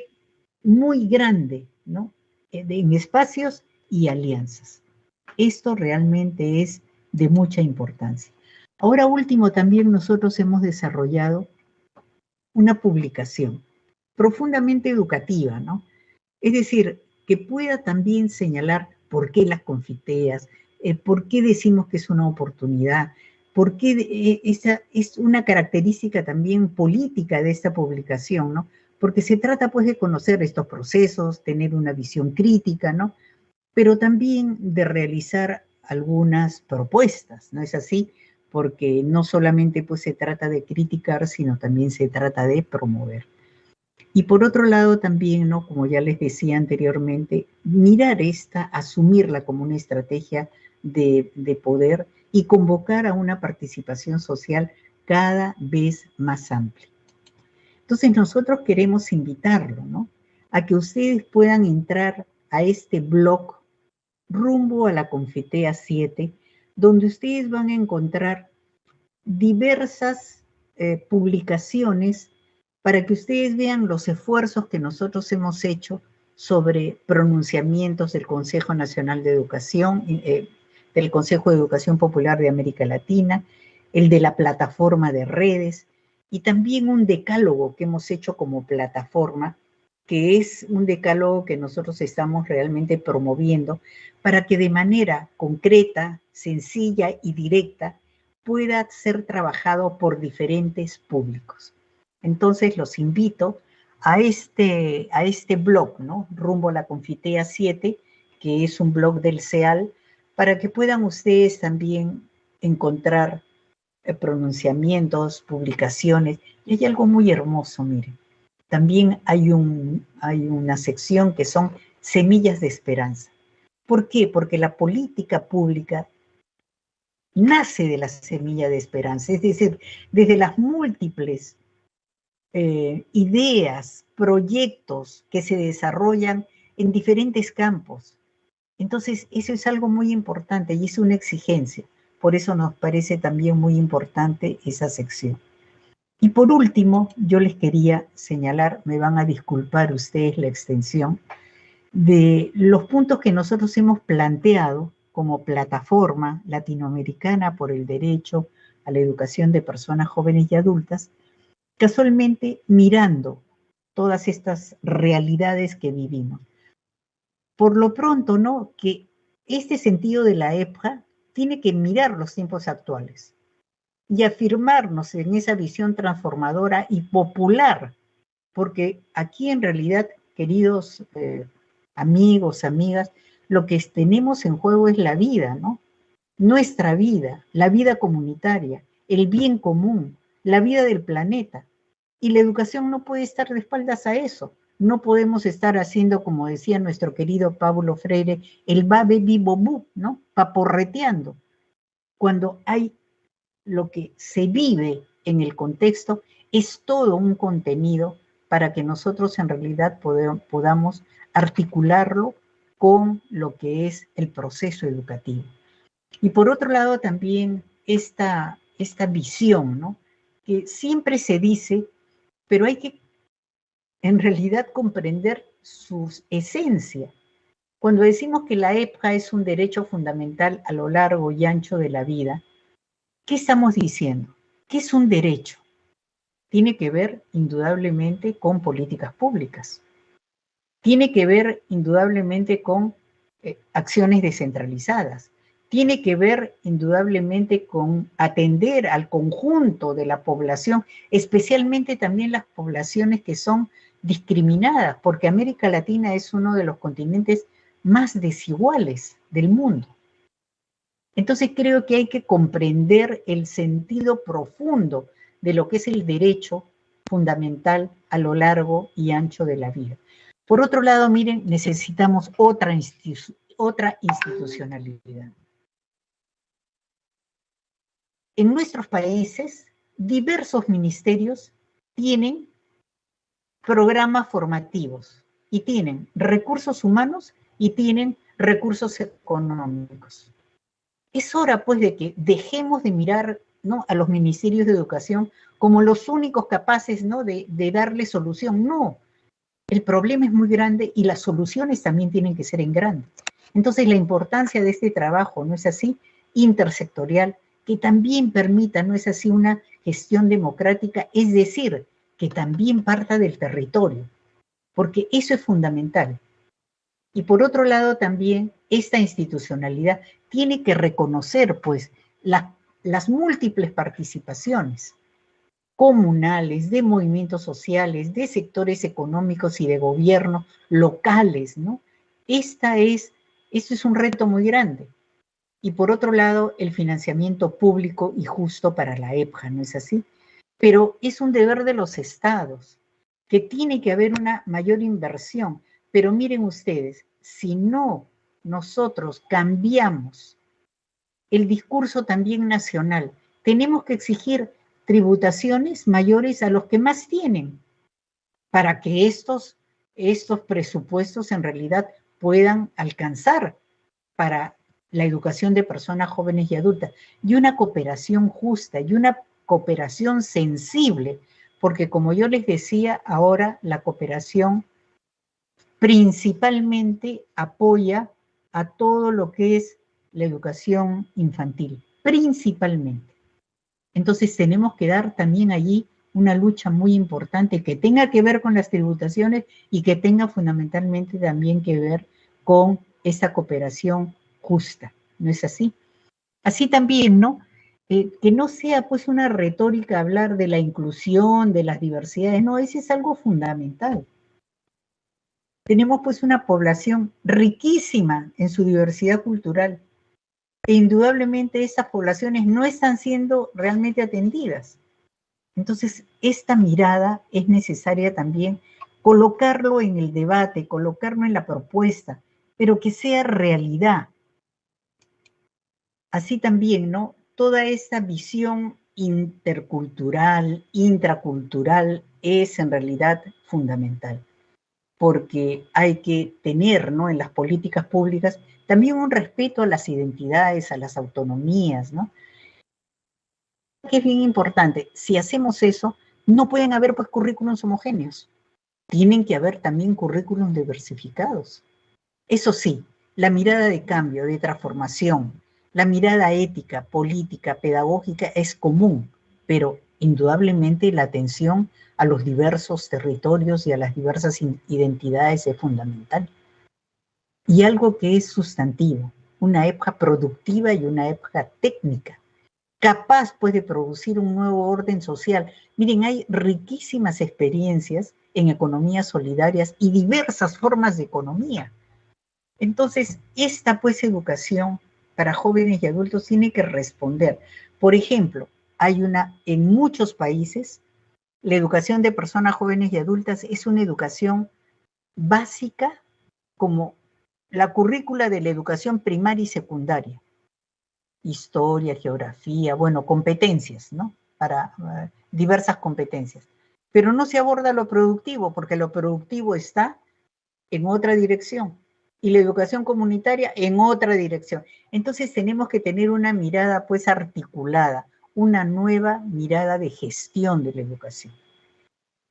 muy grande, ¿no?, en espacios y alianzas. Esto realmente es de mucha importancia. Ahora último, también nosotros hemos desarrollado una publicación profundamente educativa, ¿no? Es decir, que pueda también señalar por qué las confiteas, por qué decimos que es una oportunidad, por qué esa es una característica también política de esta publicación, ¿no? Porque se trata pues de conocer estos procesos, tener una visión crítica, ¿no? Pero también de realizar algunas propuestas, ¿no es así? Porque no solamente pues se trata de criticar, sino también se trata de promover. Y por otro lado también, ¿no?, como ya les decía anteriormente, mirar asumirla como una estrategia de poder y convocar a una participación social cada vez más amplia. Entonces nosotros queremos invitarlo, ¿no?, a que ustedes puedan entrar a este blog Rumbo a la Confitea 7, donde ustedes van a encontrar diversas publicaciones para que ustedes vean los esfuerzos que nosotros hemos hecho sobre pronunciamientos del Consejo Nacional de Educación, del Consejo de Educación Popular de América Latina, el de la plataforma de redes, y también un decálogo que hemos hecho como plataforma, que es un decálogo que nosotros estamos realmente promoviendo para que de manera concreta, sencilla y directa pueda ser trabajado por diferentes públicos. Entonces los invito a este blog, ¿no?, Rumbo a la Confitea 7, que es un blog del CEAL, para que puedan ustedes también encontrar pronunciamientos, publicaciones. Y hay algo muy hermoso, miren. También hay una sección que son semillas de esperanza. ¿Por qué? Porque la política pública nace de la semilla de esperanza, es decir, desde las múltiples ideas, proyectos que se desarrollan en diferentes campos. Entonces, eso es algo muy importante y es una exigencia. Por eso nos parece también muy importante esa sección. Y por último, yo les quería señalar, me van a disculpar ustedes la extensión, de los puntos que nosotros hemos planteado como plataforma latinoamericana por el derecho a la educación de personas jóvenes y adultas, casualmente mirando todas estas realidades que vivimos. Por lo pronto, ¿no?, que este sentido de la EPJA tiene que mirar los tiempos actuales y afirmarnos en esa visión transformadora y popular, porque aquí en realidad, queridos amigos, amigas, lo que tenemos en juego es la vida, ¿no? Nuestra vida, la vida comunitaria, el bien común, la vida del planeta. Y la educación no puede estar de espaldas a eso. No podemos estar haciendo, como decía nuestro querido Paulo Freire, el babe vivo bu, ¿no?, paporreteando, cuando hay lo que se vive en el contexto es todo un contenido para que nosotros en realidad podamos articularlo con lo que es el proceso educativo. Y por otro lado también esta visión, ¿no? Que siempre se dice, pero hay que en realidad comprender su esencia. Cuando decimos que la EPJA es un derecho fundamental a lo largo y ancho de la vida, ¿qué estamos diciendo? ¿Qué es un derecho? Tiene que ver indudablemente con políticas públicas. Tiene que ver indudablemente con acciones descentralizadas. Tiene que ver indudablemente con atender al conjunto de la población, especialmente también las poblaciones que son discriminadas, porque América Latina es uno de los continentes más desiguales del mundo. Entonces creo que hay que comprender el sentido profundo de lo que es el derecho fundamental a lo largo y ancho de la vida. Por otro lado, miren, necesitamos otra institucionalidad. En nuestros países, diversos ministerios tienen programas formativos y tienen recursos humanos y tienen recursos económicos. Es hora, pues, de que dejemos de mirar, ¿no?, a los ministerios de educación como los únicos capaces, ¿no?, de darle solución. No, el problema es muy grande y las soluciones también tienen que ser en grande. Entonces, la importancia de este trabajo, ¿no es así?, intersectorial, que también permita, ¿no es así?, una gestión democrática, es decir, que también parta del territorio, porque eso es fundamental. Y por otro lado también esta institucionalidad tiene que reconocer pues las múltiples participaciones comunales, de movimientos sociales, de sectores económicos y de gobierno locales, ¿no? Esto es un reto muy grande. Y por otro lado, el financiamiento público y justo para la EPJA, ¿no es así? Pero es un deber de los estados, que tiene que haber una mayor inversión. Pero miren ustedes, si no nosotros cambiamos el discurso también nacional, tenemos que exigir tributaciones mayores a los que más tienen, para que estos presupuestos en realidad puedan alcanzar para la educación de personas jóvenes y adultas, y una cooperación justa, y una cooperación sensible, porque como yo les decía, ahora la cooperación principalmente apoya a todo lo que es la educación infantil, principalmente. Entonces tenemos que dar también allí una lucha muy importante que tenga que ver con las tributaciones y que tenga fundamentalmente también que ver con esta cooperación justa, ¿no es así? Así también, ¿no? Que no sea pues una retórica hablar de la inclusión, de las diversidades, no, eso es algo fundamental. Tenemos pues una población riquísima en su diversidad cultural e indudablemente estas poblaciones no están siendo realmente atendidas. Entonces, esta mirada es necesaria también colocarlo en el debate, colocarlo en la propuesta, pero que sea realidad. Así también, ¿no? Toda esta visión intercultural, intracultural, es en realidad fundamental, porque hay que tener, ¿no?, en las políticas públicas también un respeto a las identidades, a las autonomías, ¿no? Que es bien importante, si hacemos eso, no pueden haber pues currículums homogéneos, tienen que haber también currículums diversificados. Eso sí, la mirada de cambio, de transformación, la mirada ética, política, pedagógica es común, pero indudablemente la atención a los diversos territorios y a las diversas identidades es fundamental. Y algo que es sustantivo, una EPJA productiva y una EPJA técnica, capaz pues de producir un nuevo orden social. Miren, hay riquísimas experiencias en economías solidarias y diversas formas de economía. Entonces, esta pues educación para jóvenes y adultos tiene que responder. Por ejemplo, en muchos países, la educación de personas jóvenes y adultas es una educación básica como la currícula de la educación primaria y secundaria. historia, geografía, bueno, competencias, ¿no? Para diversas competencias. Pero no se aborda lo productivo, porque lo productivo está en otra dirección, y la educación comunitaria en otra dirección. Entonces tenemos que tener una mirada pues articulada, una nueva mirada de gestión de la educación.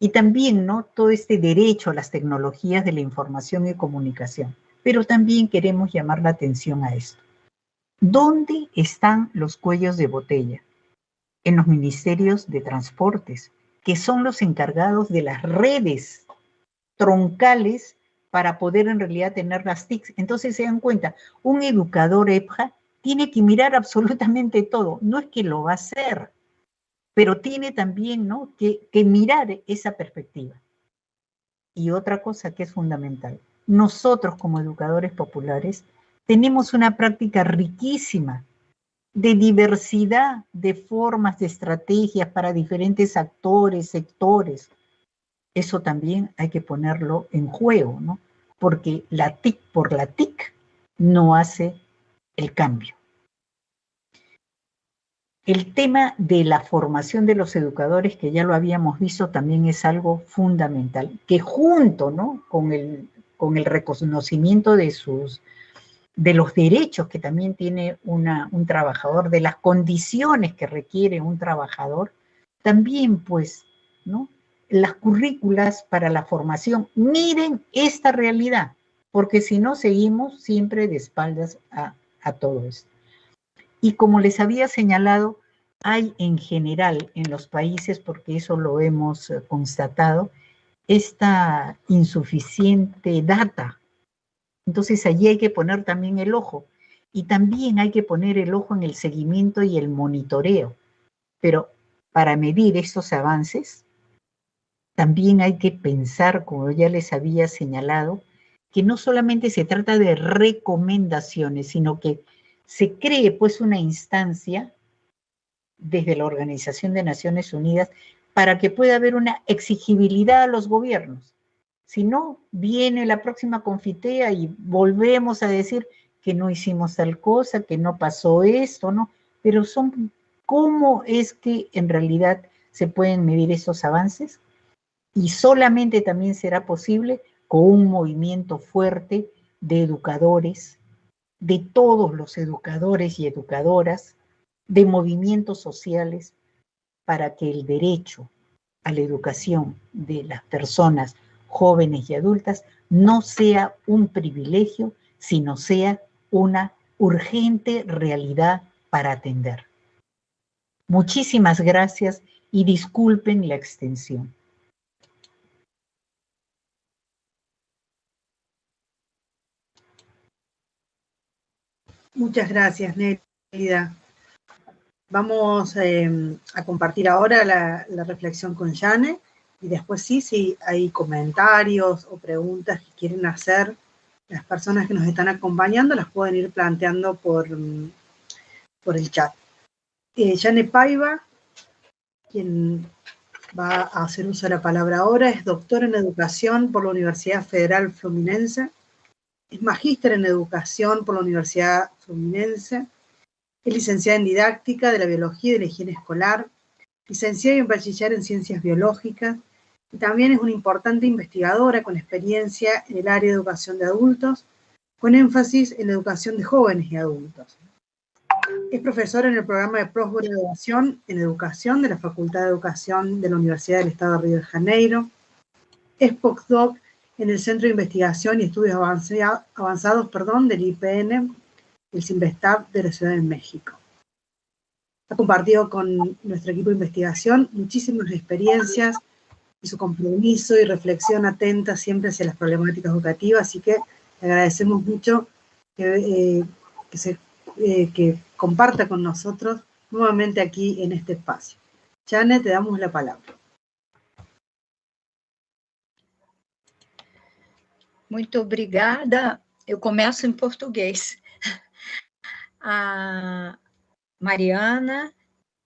Y también, ¿no?, todo este derecho a las tecnologías de la información y comunicación. Pero también queremos llamar la atención a esto. ¿Dónde están los cuellos de botella? En los ministerios de transportes, que son los encargados de las redes troncales para poder en realidad tener las TICs. Entonces se dan cuenta, un educador EPJA tiene que mirar absolutamente todo. No es que lo va a hacer, pero tiene también, ¿no?, que mirar esa perspectiva. Y otra cosa que es fundamental, nosotros como educadores populares tenemos una práctica riquísima de diversidad de formas, de estrategias para diferentes actores, sectores. Eso también hay que ponerlo en juego, ¿no? Porque la TIC por la TIC no hace el cambio. El tema de la formación de los educadores, que ya lo habíamos visto, también es algo fundamental, que junto, ¿no?, con el reconocimiento de los derechos que también tiene un trabajador, de las condiciones que requiere un trabajador, también pues, ¿no?, las currículas para la formación miren esta realidad, porque si no seguimos siempre de espaldas a todo esto. Y como les había señalado, hay en general en los países, porque eso lo hemos constatado, esta insuficiente data. Entonces allí hay que poner también el ojo. Y también hay que poner el ojo en el seguimiento y el monitoreo. Pero para medir estos avances, también hay que pensar, como ya les había señalado, que no solamente se trata de recomendaciones, sino que se cree pues una instancia desde la Organización de Naciones Unidas para que pueda haber una exigibilidad a los gobiernos. Si no, viene la próxima Confitea y volvemos a decir que no hicimos tal cosa, que no pasó esto, ¿no? Pero ¿cómo es que en realidad se pueden medir esos avances? Y solamente también será posible con un movimiento fuerte de educadores, de todos los educadores y educadoras, de movimientos sociales, para que el derecho a la educación de las personas jóvenes y adultas no sea un privilegio, sino sea una urgente realidad para atender. Muchísimas gracias y disculpen la extensión. Muchas gracias, Nélida. Vamos a compartir ahora la reflexión con Jane y después sí, si hay comentarios o preguntas que quieren hacer las personas que nos están acompañando, las pueden ir planteando por el chat. Jane Paiva, quien va a hacer uso de la palabra ahora, es doctora en educación por la Universidad Federal Fluminense, es magíster en educación por la Universidad Fluminense, es licenciada en didáctica de la biología y de la higiene escolar, licenciada en bachiller en ciencias biológicas, y también es una importante investigadora con experiencia en el área de educación de adultos, con énfasis en la educación de jóvenes y adultos. Es profesora en el programa de posgraduación en educación de la Facultad de Educación de la Universidad del Estado de Río de Janeiro. Es postdoc en el Centro de Investigación y Estudios Avanzados del IPN, el CIMBESTAB de la Ciudad de México. Ha compartido con nuestro equipo de investigación muchísimas experiencias y su compromiso y reflexión atenta siempre hacia las problemáticas educativas, así que le agradecemos mucho que comparta con nosotros nuevamente aquí en este espacio. Jane, te damos la palabra. Muito obrigada. Eu começo em português. A Mariana,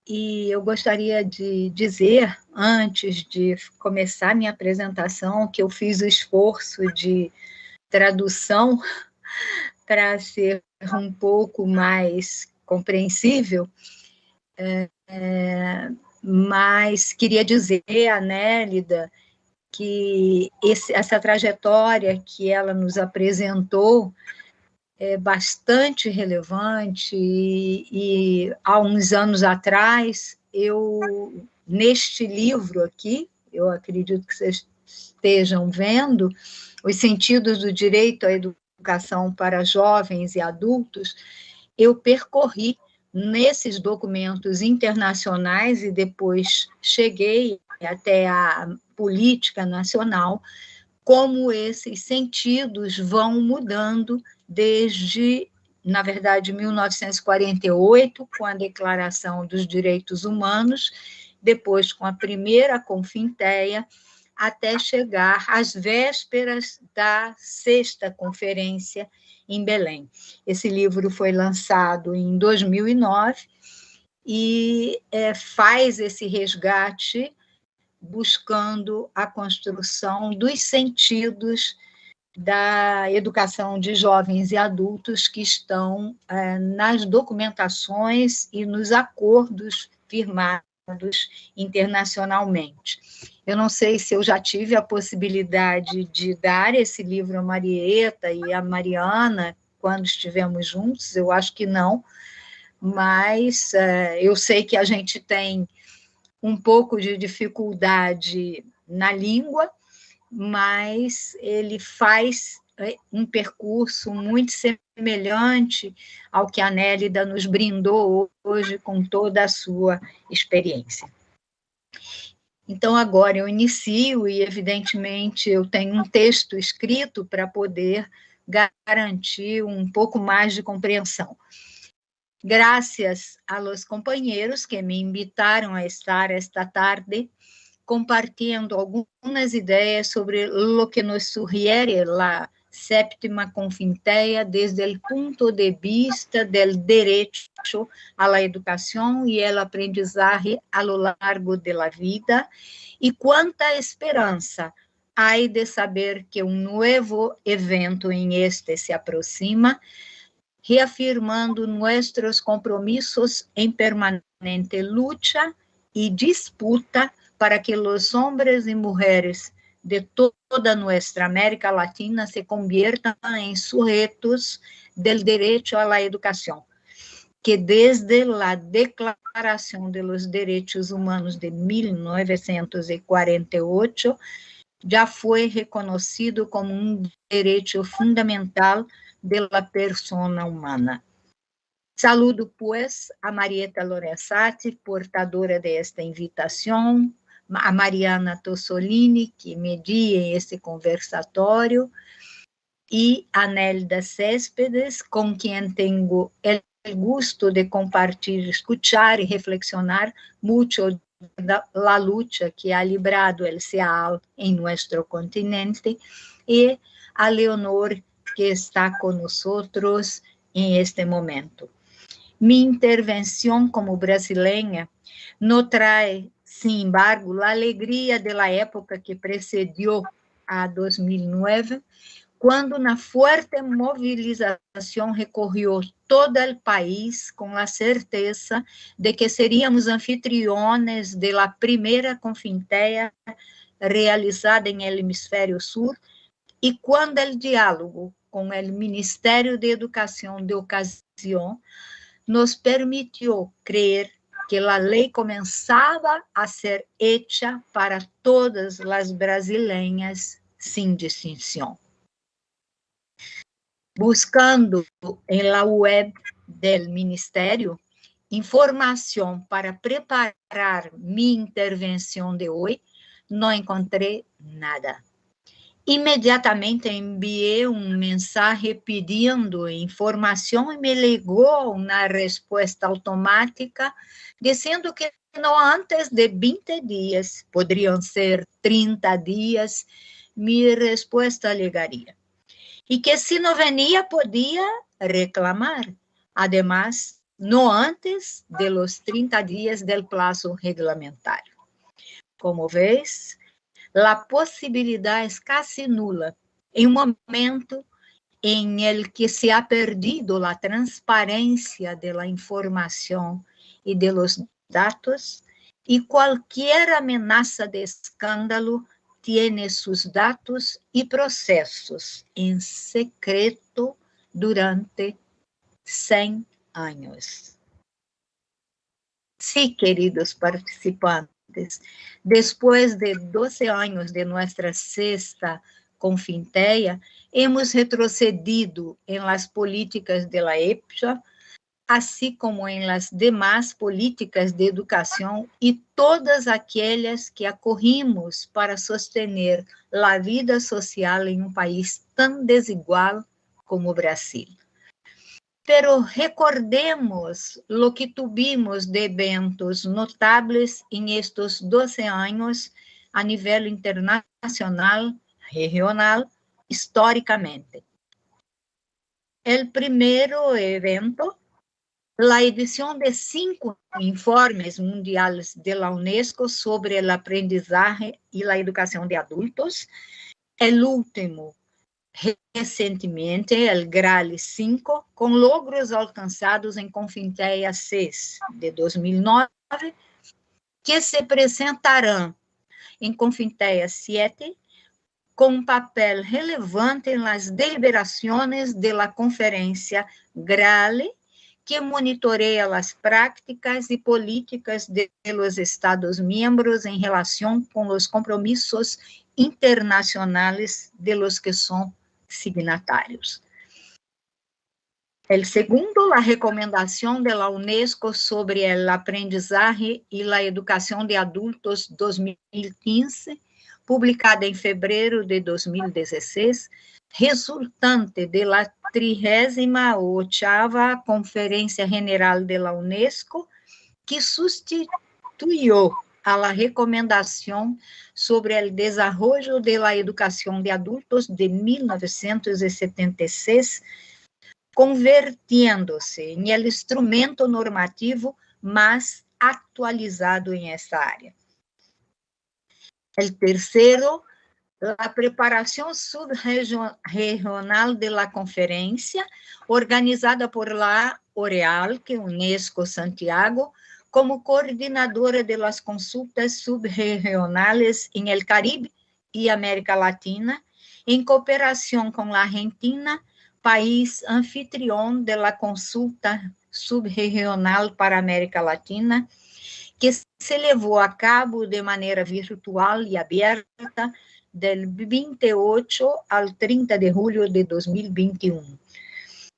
e eu gostaria de dizer, antes de começar minha apresentação, que eu fiz o esforço de tradução para ser um pouco mais compreensível, mas queria dizer a Nélida que essa trajetória que ela nos apresentou é bastante relevante e há uns anos atrás, neste livro aqui, eu acredito que vocês estejam vendo, Os Sentidos do Direito à Educação para Jovens e Adultos, eu percorri nesses documentos internacionais e depois cheguei até a política nacional, como esses sentidos vão mudando desde, na verdade, 1948, com a Declaração dos Direitos Humanos, depois com a primeira Confinteia, até chegar às vésperas da sexta conferência em Belém. Esse livro foi lançado em 2009 e faz esse resgate buscando a construção dos sentidos da educação de jovens e adultos que estão nas documentações e nos acordos firmados internacionalmente. Eu não sei se eu já tive a possibilidade de dar esse livro a Marieta e a Mariana quando estivemos juntos, eu acho que não, mas eu sei que a gente tem um pouco de dificuldade na língua, mas ele faz um percurso muito semelhante ao que a Nélida nos brindou hoje com toda a sua experiência. Então, agora eu inicio e, evidentemente, eu tenho um texto escrito para poder garantir um pouco mais de compreensão. Gracias a los compañeros que me invitaron a estar esta tarde compartiendo algunas ideas sobre lo que nos sugiere la séptima Confinteia desde el punto de vista del derecho a la educación y el aprendizaje a lo largo de la vida, y cuánta esperanza hay de saber que un nuevo evento en este se aproxima, reafirmando nuestros compromisos en permanente lucha y disputa para que los hombres y mujeres de toda nuestra América Latina se conviertan en sujetos del derecho a la educación, que desde la Declaración de los Derechos Humanos de 1948 ya fue reconocido como un derecho fundamental de la persona humana. Saludo, pues, a Marieta Lorenzati, portadora de esta invitação, a Mariana Tossolini, que media este conversatório, e a Nélida Céspedes, com quem tenho o gusto de compartilhar, escuchar e reflexionar muito la lucha que ha librado el CEAL em nuestro continente, e a Leonor, que está com nosotros em este momento. Mi intervención como brasileña no trae, sin embargo, la alegría de la época que precedió a 2009, cuando una fuerte movilización recorrió todo el país con la certeza de que seríamos anfitriones de la primera Confinteia realizada en el hemisferio sur, y cuando el diálogo con el Ministerio de Educación de ocasión nos permitió creer que la ley comenzaba a ser hecha para todas las brasileñas sin distinción. Buscando en la web del Ministerio información para preparar mi intervención de hoy, no encontré nada. Imediatamente enviei mensaje pedindo informação e me ligou uma resposta automática dizendo que no antes de 20 dias, poderiam ser 30 dias, minha resposta llegaria. E que se não venia, podia reclamar. Además, no antes de los 30 dias del plazo regulamentário. Como veis, a possibilidade é quase nula em um momento en el que se ha perdido la transparencia de la información y de los datos, y cualquier amenaza de escándalo tiene sus datos y procesos en secreto durante 100 años. Sí, queridos participantes, después de 12 años de nuestra sexta Confintea, hemos retrocedido en las políticas de la EPJA, así como en las demás políticas de educación y todas aquellas que acorrimos para sostener la vida social en un país tan desigual como Brasil. Pero recordemos lo que tuvimos de eventos notables en estos 12 años a nivel internacional, regional, históricamente. El primero evento, la edición de 5 informes mundiales de la UNESCO sobre el aprendizaje y la educación de adultos. El último, recientemente, el GRALE 5, con logros alcanzados en Confintea 6 de 2009, que se presentarán en Confintea 7, com papel relevante nas deliberações da Conferência GRALE, que monitoreia as práticas e políticas de los Estados-miembros em relação com os compromissos internacionais de los que são signatários. El segundo, la recomendación de la UNESCO sobre el aprendizaje y la educación de adultos 2015, publicada en febrero de 2016, resultante de la 38ª Conferencia General de la UNESCO, que sustituyó a la recomendación sobre el desarrollo de la educación de adultos de 1976, convirtiéndose en el instrumento normativo más actualizado en esta área. El tercero, la preparación subregional de la conferencia, organizada por la OREAL, que UNESCO Santiago, como coordinadora de las consultas subregionales en el Caribe y América Latina, en cooperación con la Argentina, país anfitrión de la consulta subregional para América Latina, que se levou a cabo de maneira virtual e aberta del 28 al 30 de julio de 2021.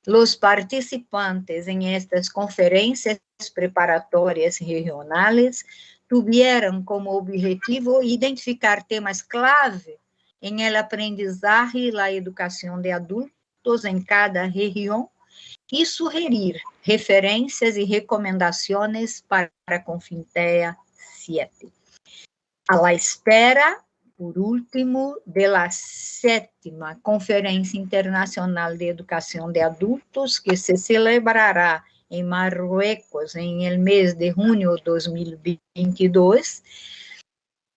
Los participantes en estas conferencias preparatorias regionales tuvieron como objetivo identificar temas clave en el aprendizaje y la educación de adultos en cada región e sugerir referências e recomendações para a Confintea 7. A la espera, por último, de la 7ª Conferência Internacional de Educação de Adultos, que se celebrará em Marruecos em el mês de junho de 2022,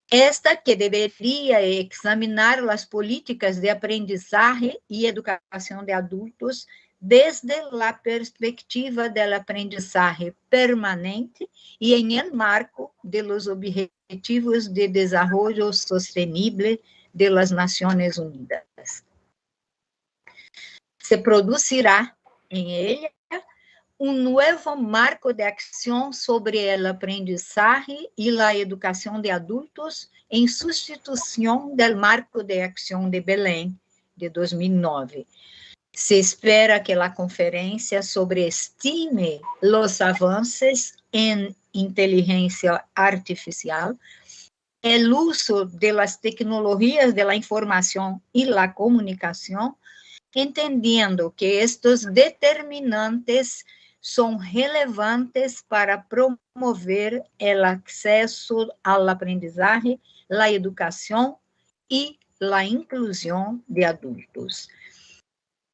esta que deveria examinar as políticas de aprendizagem e educação de adultos desde a perspectiva do aprendizagem permanente e em el marco de los Objetivos de Desarrollo Sostenible de las Naciones Unidas. Se producirá em ella novo marco de ação sobre o aprendizagem e a educação de adultos em substituição do marco de ação de Belém, de 2009. Se espera que a conferência sobreestime os avanços em inteligência artificial, o uso das tecnologias da informação e da comunicação, entendendo que estes determinantes são relevantes para promover o acesso ao aprendizagem, a educação e a inclusão de adultos.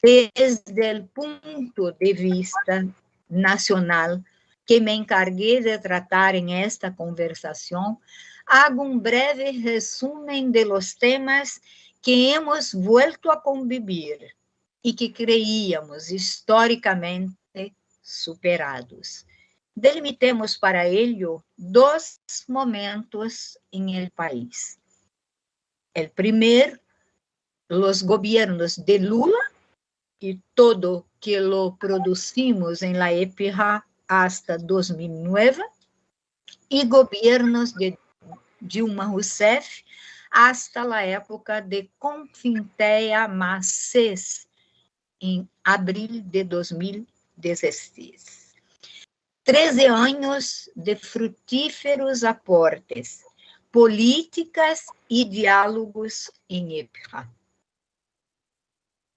Desde o ponto de vista nacional, que me encarguei de tratar em esta conversação, hago breve resumen de los temas que hemos vuelto a convivir e que creíamos historicamente superados. Delimitemos para ello dos momentos en el país. El primer, los gobiernos de Lula y todo que lo producimos en la época hasta 2009, y gobiernos de Dilma Rousseff hasta la época de Confindéia Macés, em abril de 2016. 13 anos de frutíferos aportes, políticas e diálogos em época.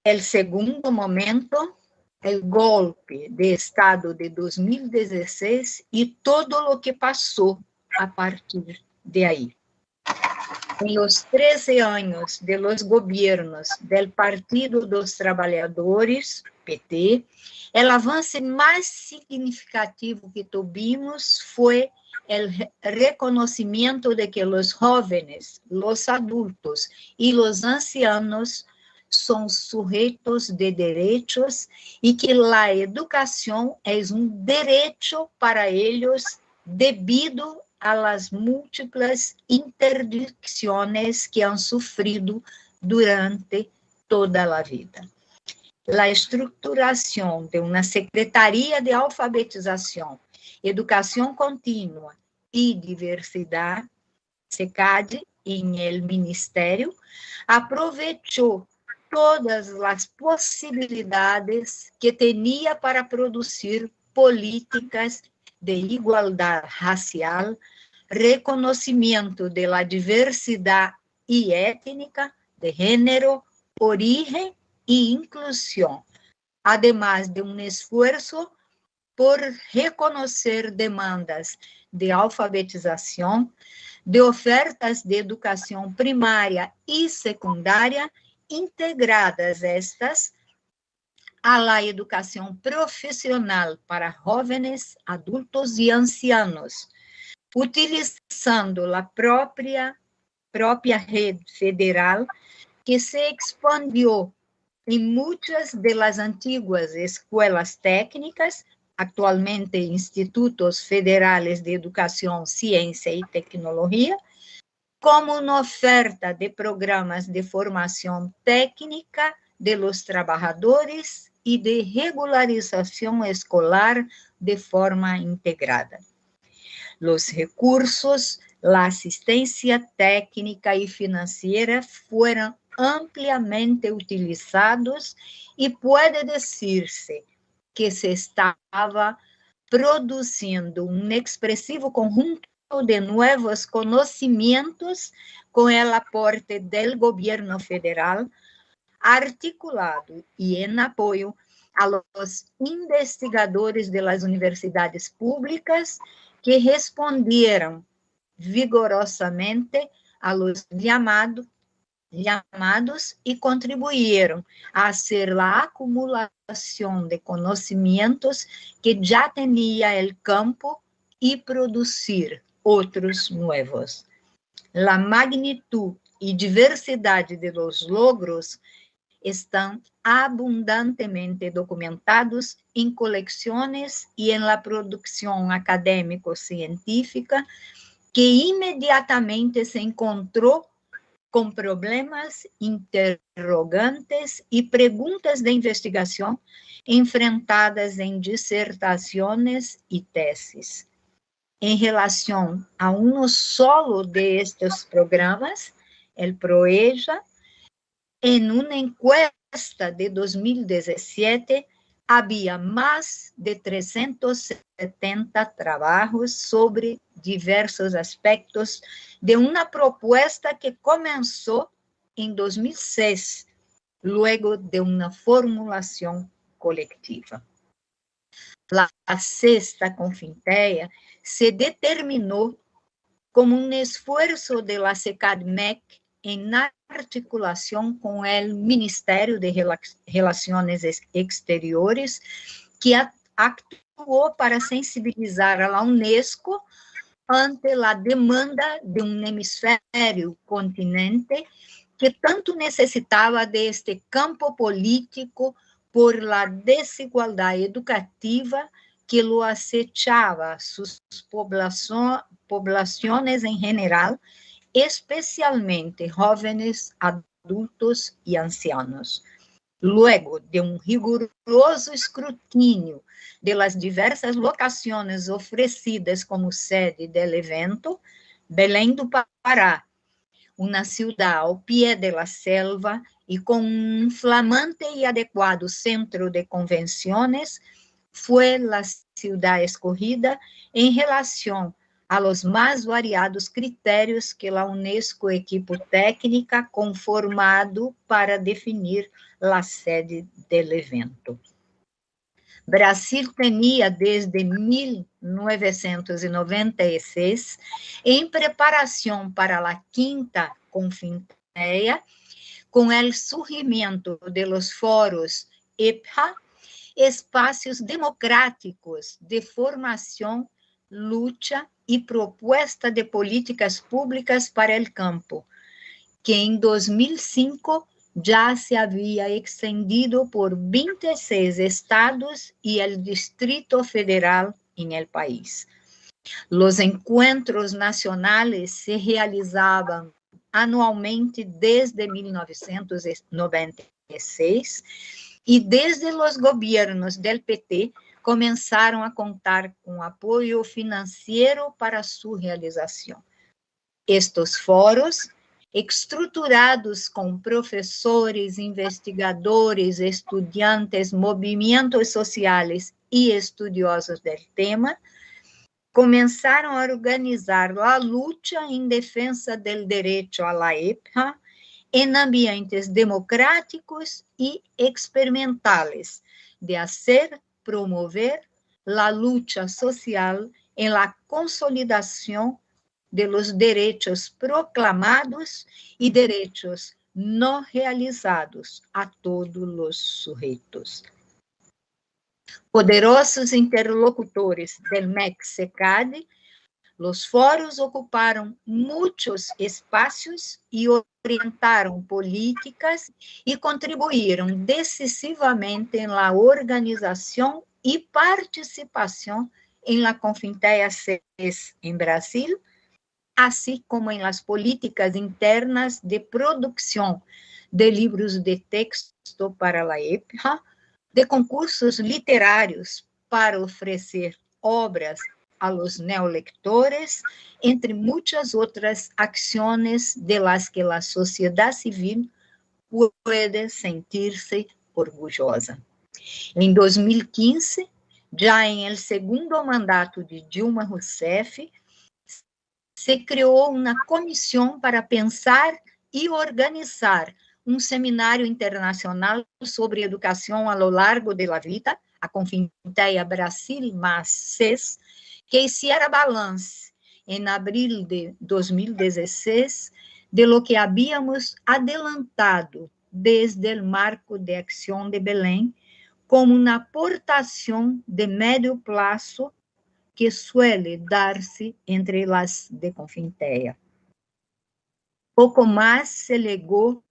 El segundo momento, el golpe de Estado de 2016 y todo lo que pasó a partir de ahí. En los 13 años de los gobiernos del Partido dos Trabalhadores, PT, el avance más significativo que tuvimos fue el reconocimiento de que los jóvenes, los adultos y los ancianos son sujetos de derechos y que la educación es un derecho para ellos debido a las múltiples interdicciones que han sufrido durante toda la vida. La estruturación de una Secretaría de Alfabetización, Educación Continua y Diversidad, SECAD, en el Ministerio, aprovechó todas las posibilidades que tenía para producir políticas de igualdad racial, reconocimiento de la diversidad y étnica, de género, origen y inclusión, además de un esfuerzo por reconocer demandas de alfabetización, de ofertas de educación primária y secundária, integradas estas a la educación profesional para jóvenes, adultos y ancianos, utilizando la propia red federal que se expandió en muchas de las antiguas escuelas técnicas, actualmente institutos federales de educación, ciencia y tecnología, como una oferta de programas de formación técnica de los trabajadores y de regularización escolar de forma integrada. Los recursos, la asistencia técnica y financiera fueron ampliamente utilizados y puede decirse que se estaba produciendo un expresivo conjunto de nuevos conocimientos con el aporte del gobierno federal, articulado y en apoyo a los investigadores de las universidades públicas que respondieron vigorosamente a los llamados y contribuyeron a hacer la acumulación de conocimientos que ya tenía el campo y producir otros nuevos. La magnitud y diversidad de los logros están abundantemente documentados en colecciones y en la producción académico-científica que inmediatamente se encontró con problemas, interrogantes y preguntas de investigación enfrentadas en disertaciones y tesis. En relación a uno solo de estos programas, el PROEJA, en una encuesta de 2017, había más de 370 trabajos sobre diversos aspectos de una propuesta que comenzó en 2006, luego de una formulación colectiva. La sexta Confindéia se determinó como un esfuerzo de la SECAD-MEC en articulación con el Ministerio de Relaciones Exteriores, que actuó para sensibilizar a la UNESCO ante la demanda de un hemisferio continente que tanto necessitava deste campo político por la desigualdade educativa que lo acechava sus poblaciones en general, especialmente jóvenes, adultos y ancianos. Luego de un riguroso escrutínio de las diversas locaciones ofrecidas como sede del evento, Belém do Pará, una ciudad ao pie de la selva y con un flamante y adecuado centro de convenciones, fue la ciudad escogida en relación a los más variados criterios que la UNESCO equipo técnica conformado para definir la sede del evento. Brasil tenía desde 1996, en preparación para la quinta Confinteia, con el surgimiento de los foros EPHA, espacios democráticos de formación, lucha y propuesta de políticas públicas para el campo, que en 2005 ya se había extendido por 26 estados y el Distrito Federal en el país. Los encuentros nacionales se realizaban anualmente desde 1996 y desde los gobiernos del PT comenzaron a contar con apoyo financiero para su realización. Estos foros, estruturados com professores, investigadores, estudantes, movimentos sociais e estudiosos do tema, começaram a organizar a luta em defesa do direito à la EPHA em ambientes democráticos e experimentales, de hacer, promover la luta social em la consolidação de los derechos proclamados e derechos não realizados a todos os sujeitos. Poderosos interlocutores del MEC-SECAD, los foros ocuparam muitos espaços e orientaram políticas e contribuíram decisivamente em la organização e participação em la Confinteia 6 em Brasil, assim como em las políticas internas de produção de livros de texto para a EPHA, de concursos literários para oferecer obras a los neolectores, entre muitas outras ações de las que a sociedade civil pode sentir-se orgulhosa. Em 2015, já em el segundo mandato de Dilma Rousseff, se criou uma comissão para pensar e organizar um seminário internacional sobre educação a lo largo de la vida, a Confinteia Brasil mais CES, que hiciera balance em abril de 2016 de lo que habíamos adelantado desde o marco de acção de Belém, como uma aportação de médio plazo que suele dar-se entre las de Confinteia. Pouco mais se legou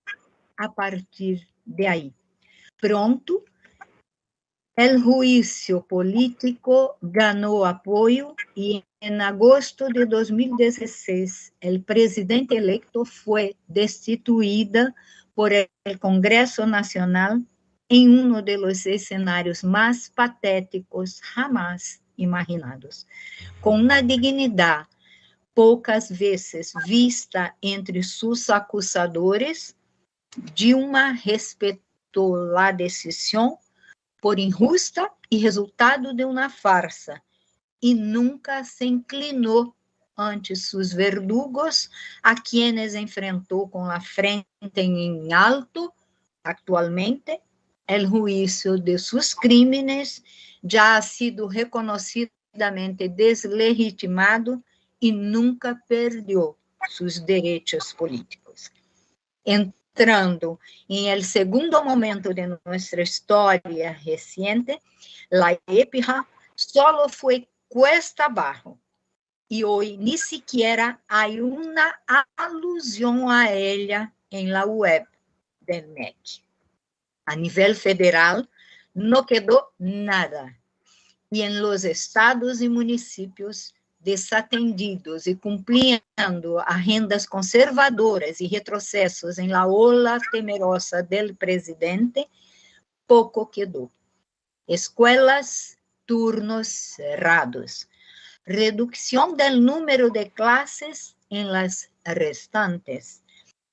a partir de aí. Pronto, el juicio político ganó apoyo y en agosto de 2016 el presidente electo fue destituido por el Congreso Nacional en uno de los escenarios más patéticos jamás imaginados, con una dignidad poucas vezes vista entre sus acusadores. Dilma respeitou la decisión por injusta y resultado de una farsa, y nunca se inclinó ante sus verdugos, a quienes enfrentó con la frente en alto. Actualmente, el juicio de sus crímenes ya ha sido reconocidamente deslegitimado y nunca perdió sus derechos políticos. Entrando en el segundo momento de nuestra historia reciente, la EPHA solo fue cuesta abajo, y hoy ni siquiera hay una alusión a ella en la web del MEC. A nivel federal, no quedó nada. Y en los estados y municipios desatendidos y cumpliendo agendas conservadoras y retrocesos en la ola temerosa del presidente, poco quedó. Escuelas, turnos cerrados. Reducción del número de clases en las restantes.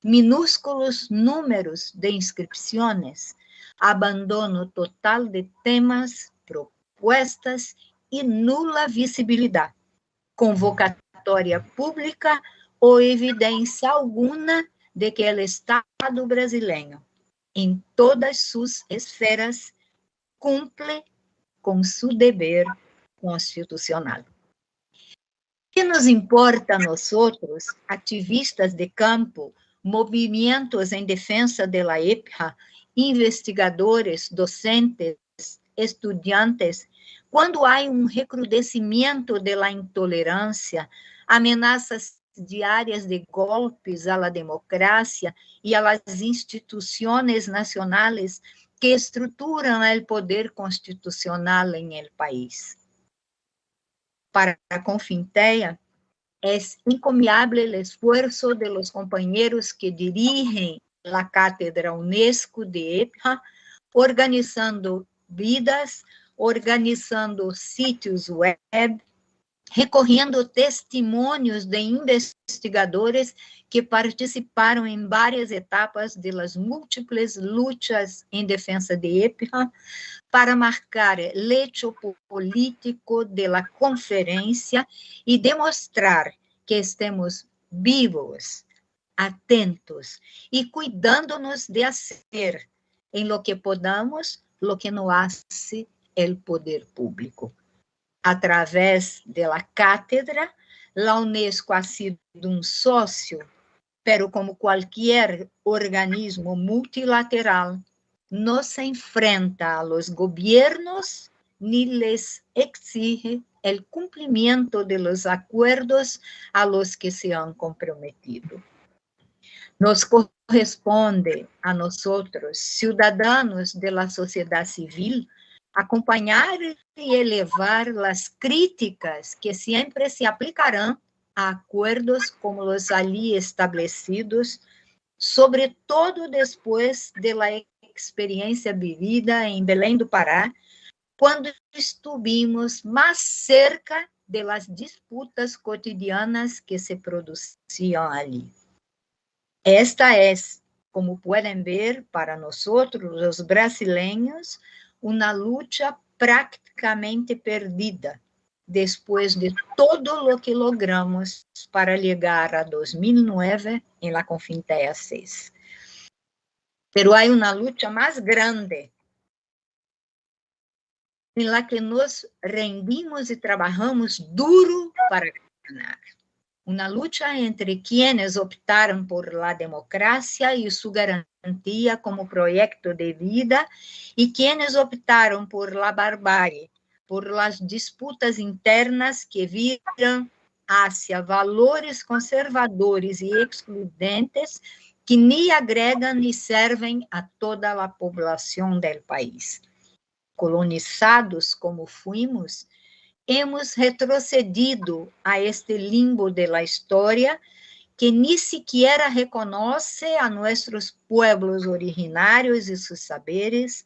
Minúsculos números de inscripciones. Abandono total de temas, propuestas y nula visibilidad. Convocatória pública ou evidência alguna de que o Estado brasileiro, em todas suas esferas, cumpre com seu dever constitucional. O que nos importa a nós, ativistas de campo, movimentos em defesa da EPJA, investigadores, docentes, estudantes, quando há recrudescimento da intolerância, ameaças diárias de golpes à democracia e às instituições nacionais que estruturam o poder constitucional em el país. Para a Confintea, é encomiável o esforço de los companheiros que dirigem a Cátedra Unesco de EPJA, organizando vidas, organizando sítios web, recorrendo testemunhos de investigadores que participaram em várias etapas das múltiplas lutas em defesa de EPJA, para marcar o hecho político da conferência e demonstrar que estamos vivos, atentos e cuidando-nos de fazer em lo que podamos, lo que não hace el poder público. Através da cátedra, a Unesco ha sido sócio, pero como qualquer organismo multilateral, no se enfrenta a los gobiernos ni les exige el cumplimiento de los acuerdos a los que se han comprometido. Nos corresponde a nosotros, ciudadanos de la sociedad civil, acompanhar e elevar as críticas que sempre se aplicarão a acordos como os ali estabelecidos, sobretudo depois da experiência vivida em Belém do Pará, quando estivemos mais cerca das disputas cotidianas que se produziam ali. Esta é, como podem ver, para nós, os brasileiros, uma luta praticamente perdida, depois de todo o que logramos para chegar a 2009 em la Confintea 6. Pero há uma luta mais grande, em la que nos rendimos e trabalhamos duro para ganhar. Uma luta entre quienes optaram por la democracia e sua garantia como projeto de vida e quienes optaram por la barbárie, por las disputas internas que viram hacia valores conservadores e excludentes que nem agregam nem servem a toda a população do país. Colonizados como fuimos, hemos retrocedido a este limbo de la história que ni siquiera reconoce a nuestros pueblos originários e sus saberes,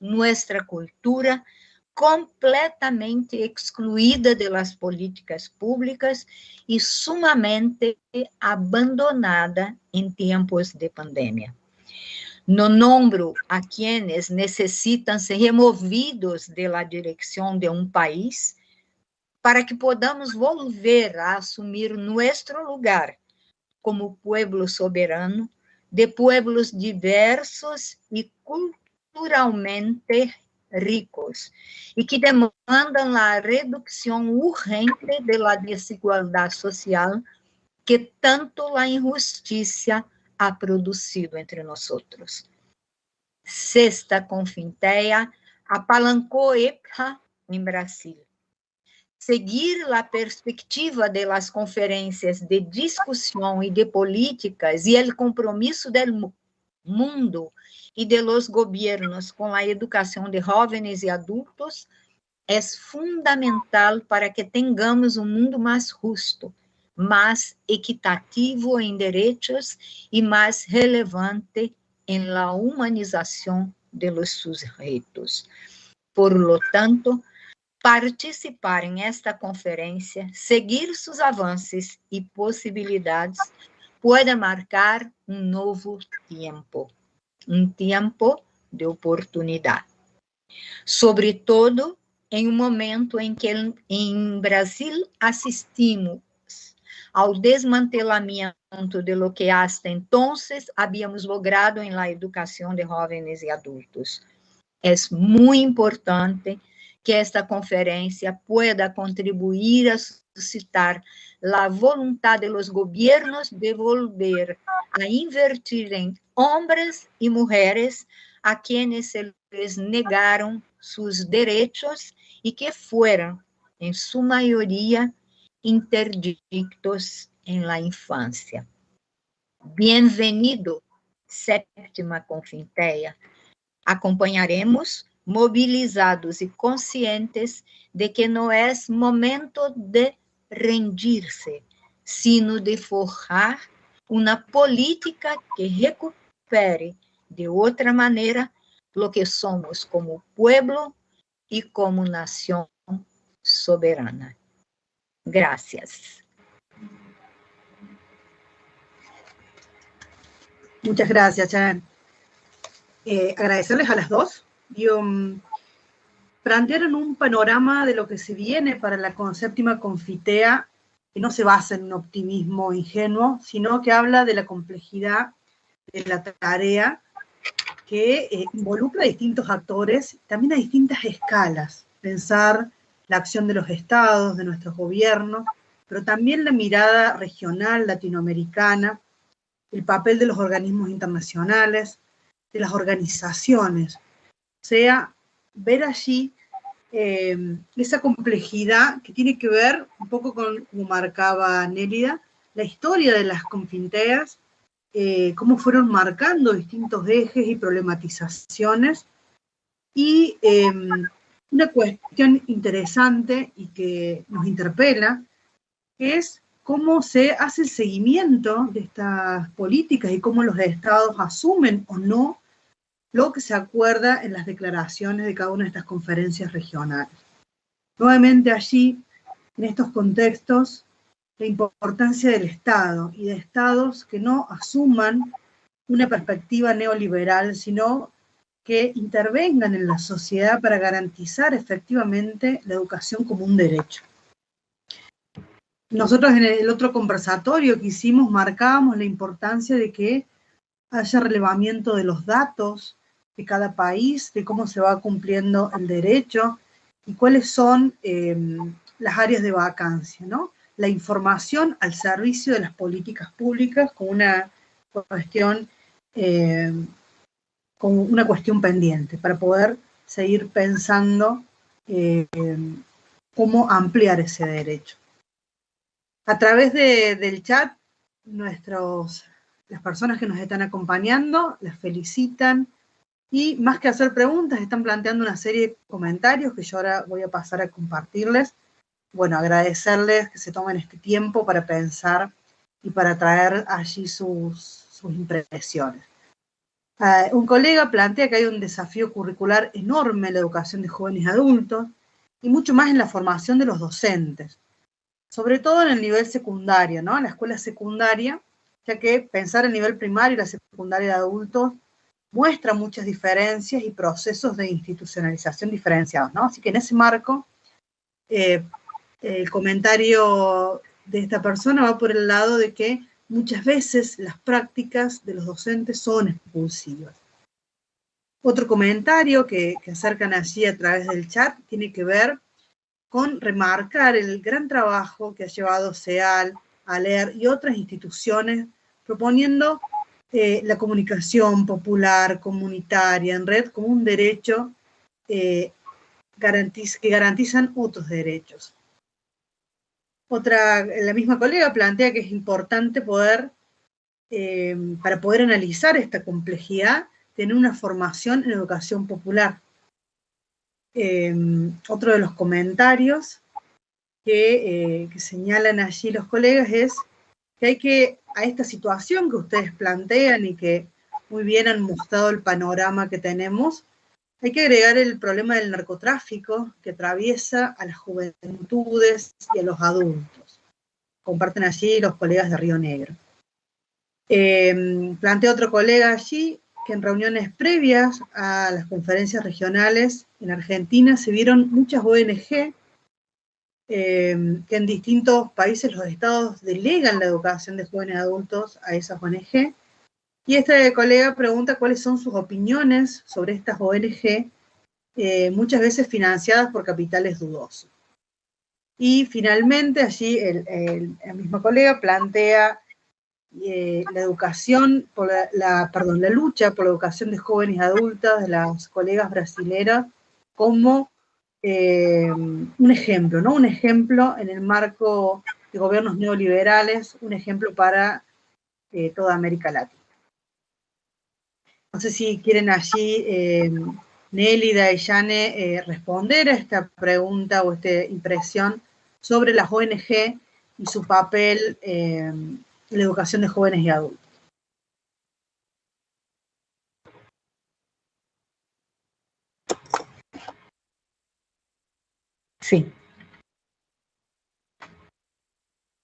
nuestra cultura completamente excluída de las políticas públicas e sumamente abandonada em tempos de pandemia. No nombro a quienes necessitam ser removidos de la direção de país para que podamos volver a assumir nosso lugar como pueblo soberano, de pueblos diversos e culturalmente ricos, e que demandam a redução urgente da desigualdade social que tanto a injustiça ha produzido entre nós. Sexta Confintea apalancou EPJA em Brasil. seguir la perspectiva de las conferencias de discusión y de políticas y el compromiso del mundo y de los gobiernos con la educación de jóvenes y adultos es fundamental para que tengamos un mundo más justo, más equitativo en derechos y más relevante en la humanización de los sujetos. Por lo tanto, participar en esta conferencia, seguir sus avances y posibilidades puede marcar un nuevo tiempo, un tiempo de oportunidad. Sobre todo, em um momento em que em Brasil assistimos ao desmantelamento de lo que hasta entonces habíamos logrado en la educación de jóvenes y adultos. Es muy importante que esta conferencia pueda contribuir a suscitar la voluntad de los gobiernos de volver a invertir en hombres y mujeres a quienes se les negaron sus derechos y que fueron, en su mayoría, interdictos en la infancia. Bienvenido, séptima Confintea. Acompanharemos movilizados y conscientes de que no es momento de rendirse, sino de forjar una política que recupere de otra manera lo que somos como pueblo y como nación soberana. Gracias. Muchas gracias, Jan. Agradecerles a las dos. Plantearon un panorama de lo que se viene para la séptima Confitea, que no se basa en un optimismo ingenuo, sino que habla de la complejidad de la tarea que involucra a distintos actores, también a distintas escalas. Pensar la acción de los estados, de nuestros gobiernos, pero también la mirada regional latinoamericana, el papel de los organismos internacionales, de las organizaciones. O sea, ver allí esa complejidad que tiene que ver un poco con, como marcaba Nélida, la historia de las Confinteas, cómo fueron marcando distintos ejes y problematizaciones, y una cuestión interesante y que nos interpela, que es cómo se hace el seguimiento de estas políticas y cómo los estados asumen o no lo que se acuerda en las declaraciones de cada una de estas conferencias regionales. Nuevamente allí, en estos contextos, la importancia del Estado y de estados que no asuman una perspectiva neoliberal, sino que intervengan en la sociedad para garantizar efectivamente la educación como un derecho. Nosotros en el otro conversatorio que hicimos marcábamos la importancia de que haya relevamiento de los datos de cada país, de cómo se va cumpliendo el derecho y cuáles son las áreas de vacancia, ¿no? La información al servicio de las políticas públicas como una cuestión pendiente para poder seguir pensando cómo ampliar ese derecho. A través del chat, las personas que nos están acompañando las felicitan y más que hacer preguntas, están planteando una serie de comentarios que yo ahora voy a pasar a compartirles. Bueno, agradecerles que se tomen este tiempo para pensar y para traer allí sus impresiones. Un colega plantea que hay un desafío curricular enorme en la educación de jóvenes y adultos y mucho más en la formación de los docentes, sobre todo en el nivel secundario, ¿no? En la escuela secundaria, ya que pensar el nivel primario y la secundaria de adultos muestra muchas diferencias y procesos de institucionalización diferenciados, ¿no? Así que en ese marco, el comentario de esta persona va por el lado de que muchas veces las prácticas de los docentes son expulsivas. Otro comentario que acercan allí a través del chat tiene que ver con remarcar el gran trabajo que ha llevado CEAL, ALER y otras instituciones proponiendo la comunicación popular, comunitaria, en red, como un derecho que garantizan otros derechos. La misma colega plantea que es importante poder, para poder analizar esta complejidad, tener una formación en educación popular. Otro de los comentarios que señalan allí los colegas es que hay que, a esta situación que ustedes plantean y que muy bien han mostrado el panorama que tenemos, hay que agregar el problema del narcotráfico que atraviesa a las juventudes y a los adultos. Comparten allí los colegas de Río Negro. Plantea otro colega allí que en reuniones previas a las conferencias regionales en Argentina se vieron muchas ONG que en distintos países los estados delegan la educación de jóvenes adultos a esas ONG. Y este colega pregunta cuáles son sus opiniones sobre estas ONG, muchas veces financiadas por capitales dudosos. Y finalmente allí el mismo colega plantea la lucha por la educación de jóvenes y adultas de las colegas brasileras como un ejemplo, ¿no? Un ejemplo en el marco de gobiernos neoliberales, un ejemplo para toda América Latina. No sé si quieren allí, Nélida y Yane, responder a esta pregunta o esta impresión sobre las ONG y su papel en la educación de jóvenes y adultos. Sí.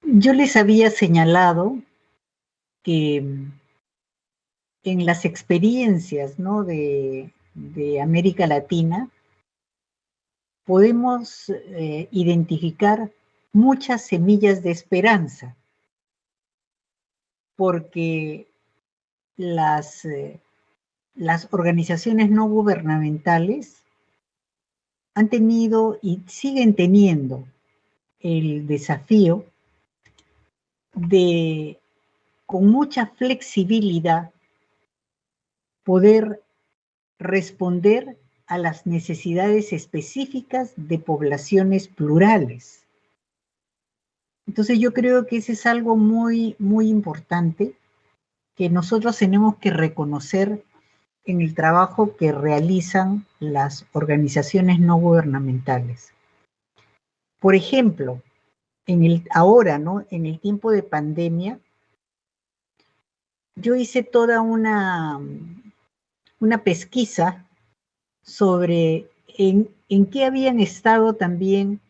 Yo les había señalado que en las experiencias, ¿no?, de América Latina podemos identificar muchas semillas de esperanza, porque las organizaciones no gubernamentales han tenido y siguen teniendo el desafío de, con mucha flexibilidad, poder responder a las necesidades específicas de poblaciones plurales. Entonces yo creo que ese es algo muy, muy importante que nosotros tenemos que reconocer en el trabajo que realizan las organizaciones no gubernamentales. Por ejemplo, ahora, ¿no?, en el tiempo de pandemia, yo hice toda una pesquisa sobre en qué habían estado también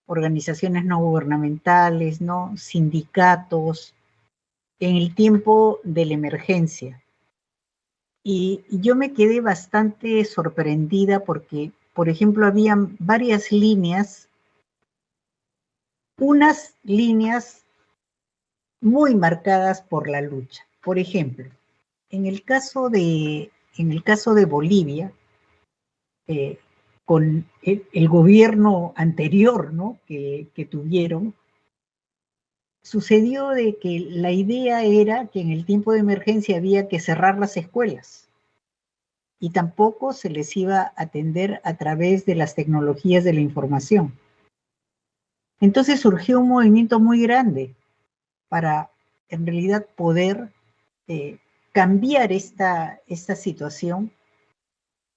organizaciones no gubernamentales, ¿no?, sindicatos, en el tiempo de la emergencia. Y yo me quedé bastante sorprendida porque, por ejemplo, habían varias líneas, unas líneas muy marcadas por la lucha. Por ejemplo, en el caso de Bolivia, con el gobierno anterior, ¿no?, que tuvieron, sucedió de que la idea era que en el tiempo de emergencia había que cerrar las escuelas y tampoco se les iba a atender a través de las tecnologías de la información. Entonces surgió un movimiento muy grande para, en realidad, poder cambiar esta situación,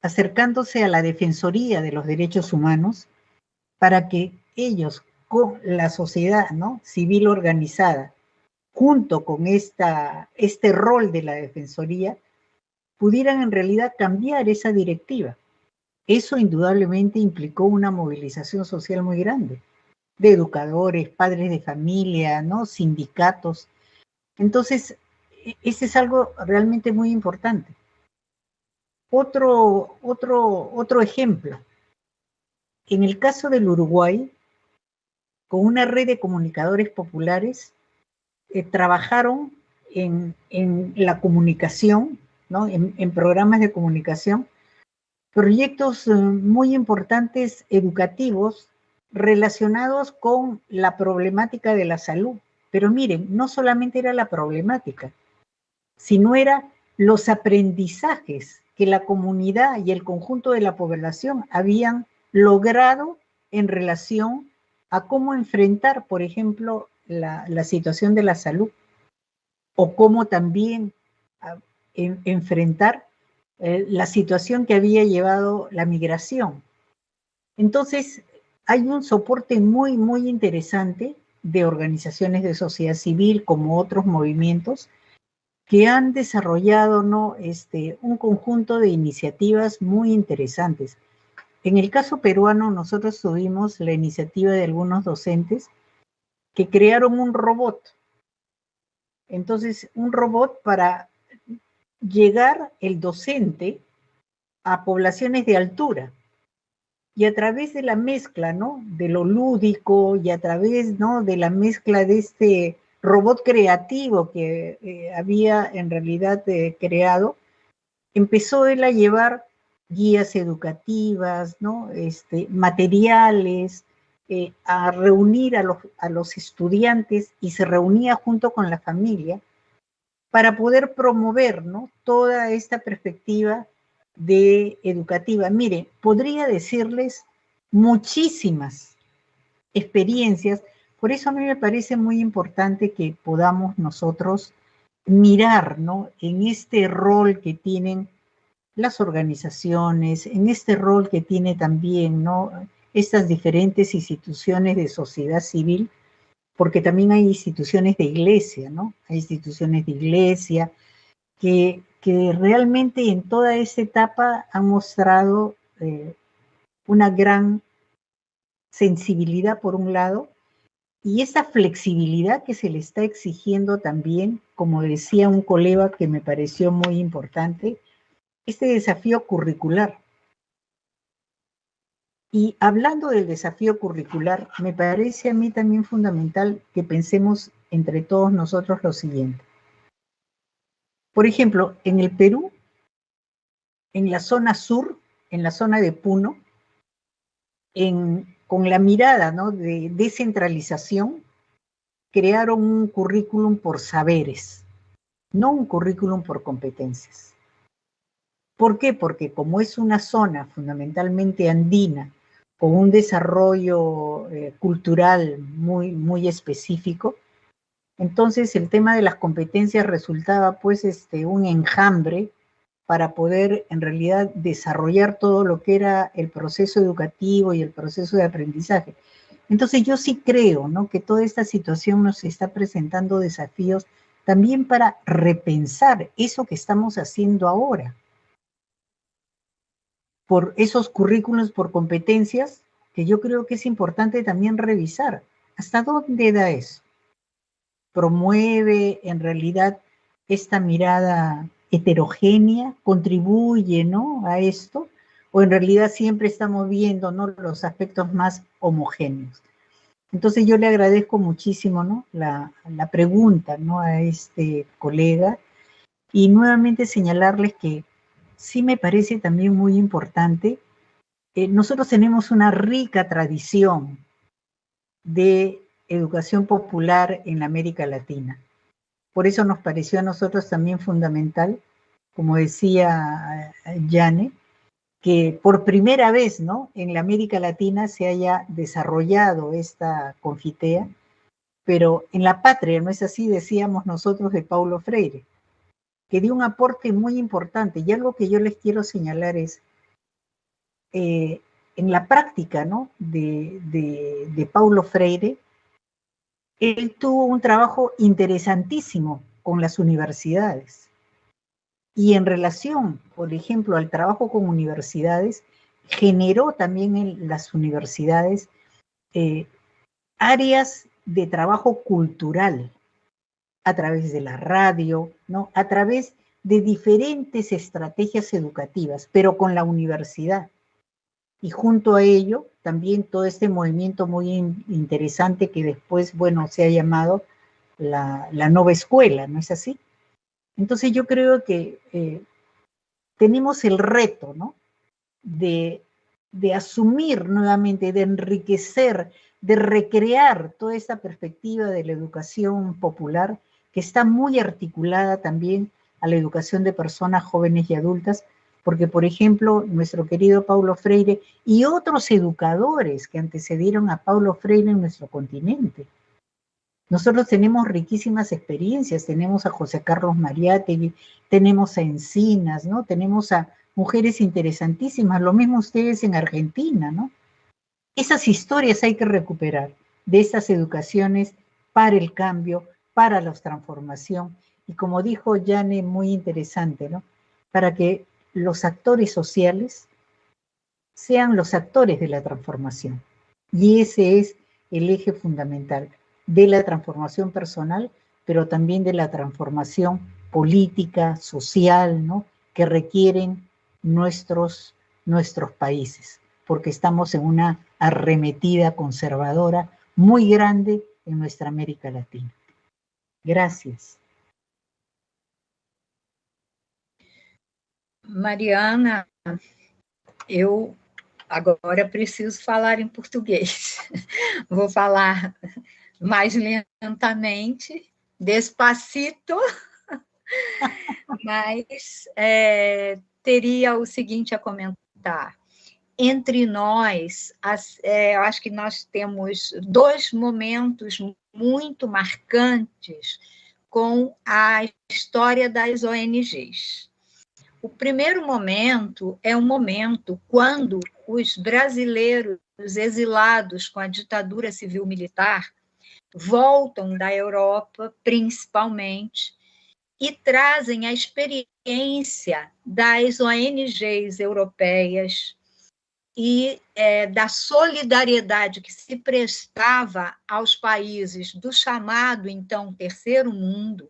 acercándose a la Defensoría de los Derechos Humanos para que ellos, con la sociedad, ¿no?, civil organizada, junto con este rol de la Defensoría, pudieran en realidad cambiar esa directiva. Eso indudablemente implicó una movilización social muy grande, de educadores, padres de familia, ¿no?, sindicatos. Entonces, ese es algo realmente muy importante. Otro ejemplo. En el caso del Uruguay, con una red de comunicadores populares, trabajaron en la comunicación, ¿no?, en programas de comunicación, proyectos muy importantes educativos relacionados con la problemática de la salud. Pero miren, no solamente era la problemática, sino era los aprendizajes que la comunidad y el conjunto de la población habían logrado en relación a cómo enfrentar, por ejemplo, la situación de la salud, o cómo también enfrentar la situación que había llevado la migración. Entonces, hay un soporte muy, muy interesante de organizaciones de sociedad civil, como otros movimientos, que han desarrollado, ¿no? Un conjunto de iniciativas muy interesantes. En el caso peruano, nosotros tuvimos la iniciativa de algunos docentes que crearon un robot. Entonces, un robot para llegar el docente a poblaciones de altura. Y a través de la mezcla, ¿no? De lo lúdico y a través, ¿no? De la mezcla de este robot creativo que había en realidad creado, empezó él a llevar guías educativas, ¿no? Materiales, a reunir a los estudiantes, y se reunía junto con la familia para poder promover, ¿no? Toda esta perspectiva de educativa. Mire, podría decirles muchísimas experiencias, por eso a mí me parece muy importante que podamos nosotros mirar, ¿no? En este rol que tienen las organizaciones, en este rol que tiene también, ¿no? Estas diferentes instituciones de sociedad civil, porque también hay instituciones de iglesia, ¿no? Hay instituciones de iglesia que realmente en toda esta etapa han mostrado una gran sensibilidad por un lado, y esa flexibilidad que se le está exigiendo también, como decía un colega que me pareció muy importante, este desafío curricular. Y hablando del desafío curricular, me parece a mí también fundamental que pensemos entre todos nosotros lo siguiente. Por ejemplo, en el Perú, en la zona sur, en la zona de Puno, con la mirada, ¿no? de descentralización, crearon un currículum por saberes, no un currículum por competencias. ¿Por qué? Porque como es una zona fundamentalmente andina, con un desarrollo cultural muy, muy específico, entonces el tema de las competencias resultaba pues un enjambre para poder en realidad desarrollar todo lo que era el proceso educativo y el proceso de aprendizaje. Entonces yo sí creo, ¿no? que toda esta situación nos está presentando desafíos también para repensar eso que estamos haciendo ahora. Por esos currículos por competencias, que yo creo que es importante también revisar. ¿Hasta dónde da eso? ¿Promueve en realidad esta mirada heterogénea? ¿Contribuye, ¿no? a esto? ¿O en realidad siempre estamos viendo, ¿no? los aspectos más homogéneos? Entonces yo le agradezco muchísimo, ¿no? la pregunta, ¿no? a este colega, y nuevamente señalarles que sí me parece también muy importante. Nosotros tenemos una rica tradición de educación popular en América Latina. Por eso nos pareció a nosotros también fundamental, como decía Yane, que por primera vez, ¿no? en la América Latina se haya desarrollado esta confitea, pero en la patria, ¿no es así? Decíamos nosotros de Paulo Freire, que dio un aporte muy importante. Y algo que yo les quiero señalar es, en la práctica, ¿no? de Paulo Freire, él tuvo un trabajo interesantísimo con las universidades. Y en relación, por ejemplo, al trabajo con universidades, generó también en las universidades áreas de trabajo cultural a través de la radio, ¿no? a través de diferentes estrategias educativas, pero con la universidad. Y junto a ello, también todo este movimiento muy interesante que después, bueno, se ha llamado la nueva escuela, ¿no es así? Entonces yo creo que tenemos el reto, ¿no? de asumir nuevamente, de enriquecer, de recrear toda esta perspectiva de la educación popular, que está muy articulada también a la educación de personas jóvenes y adultas, Porque, por ejemplo, nuestro querido Paulo Freire y otros educadores que antecedieron a Paulo Freire en nuestro continente. Nosotros tenemos riquísimas experiencias, tenemos a José Carlos Mariátegui, tenemos a Encinas, ¿no? Tenemos a mujeres interesantísimas, lo mismo ustedes en Argentina, ¿no? Esas historias hay que recuperar, de esas educaciones para el cambio, para la transformación, y como dijo Yane, muy interesante, ¿no? Para que los actores sociales sean los actores de la transformación. Y ese es el eje fundamental de la transformación personal, pero también de la transformación política, social, ¿no? Que requieren nuestros países, porque estamos en una arremetida conservadora muy grande en nuestra América Latina. Gracias. Mariana, eu agora preciso falar em português. Vou falar mais lentamente, despacito, mas teria o seguinte a comentar. Entre nós, eu acho que nós temos dois momentos muito marcantes com a história das ONGs. O primeiro momento é um momento quando os brasileiros exilados com a ditadura civil-militar voltam da Europa, principalmente, e trazem a experiência das ONGs europeias e da solidariedade que se prestava aos países do chamado, então, Terceiro Mundo,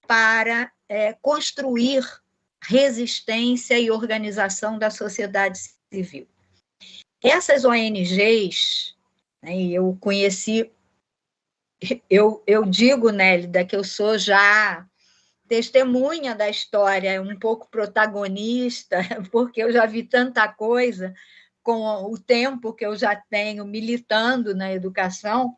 para construir resistência e organização da sociedade civil. Essas ONGs, né, eu conheci, eu digo, Nélida, que eu sou já testemunha da história, um pouco protagonista, porque eu já vi tanta coisa com o tempo que eu já tenho militando na educação,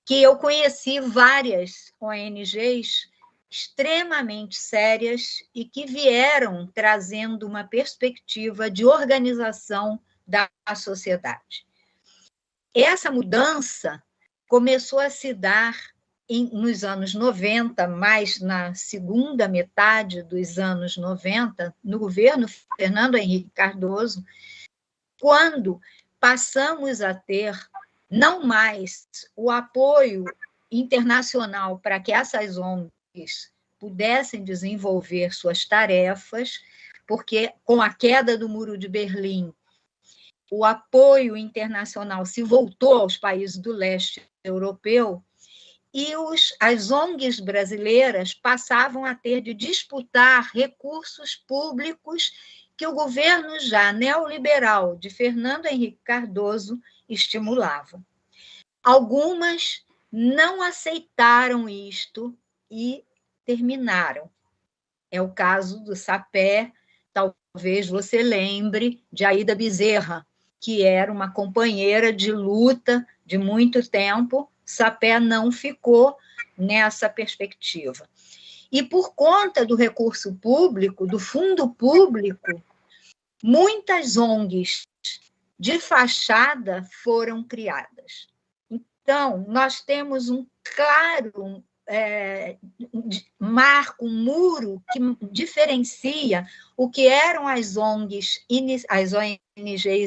que eu conheci várias ONGs extremamente sérias e que vieram trazendo uma perspectiva de organização da sociedade. Essa mudança começou a se dar nos anos 90, mais na segunda metade dos anos 90, no governo Fernando Henrique Cardoso, quando passamos a ter não mais o apoio internacional para que essas ONGs pudessem desenvolver suas tarefas, porque com a queda do Muro de Berlim, o apoio internacional se voltou aos países do leste europeu, e as ONGs brasileiras passavam a ter de disputar recursos públicos que o governo já neoliberal de Fernando Henrique Cardoso estimulava. Algumas não aceitaram isto e terminaram. É o caso do SAPE, talvez você lembre, de Aida Bezerra, que era uma companheira de luta de muito tempo. SAPE não ficou nessa perspectiva. E por conta do recurso público, do fundo público, muitas ONGs de fachada foram criadas. Então, nós temos um claro marco, um muro que diferencia o que eram as ONGs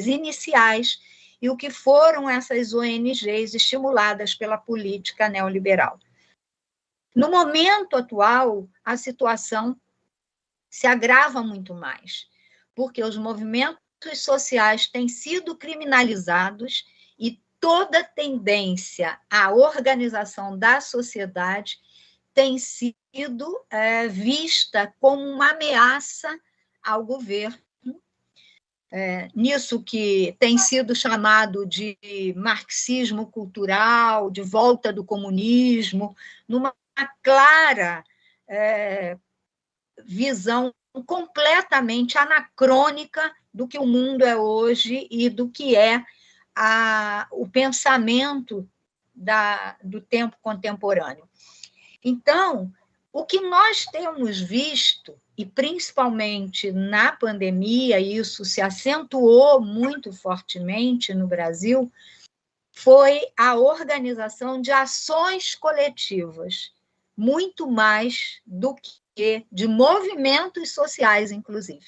iniciais e o que foram essas ONGs estimuladas pela política neoliberal. No momento atual, a situação se agrava muito mais, porque os movimentos sociais têm sido criminalizados e toda tendência à organização da sociedade tem sido vista como uma ameaça ao governo, nisso que tem sido chamado de marxismo cultural, de volta do comunismo, numa clara visão completamente anacrônica do que o mundo é hoje e do que é o pensamento do tempo contemporâneo. Então, O que nós temos visto, e principalmente na pandemia, isso se acentuou muito fortemente no Brasil, foi a organização de ações coletivas, muito mais do que de movimentos sociais, inclusive.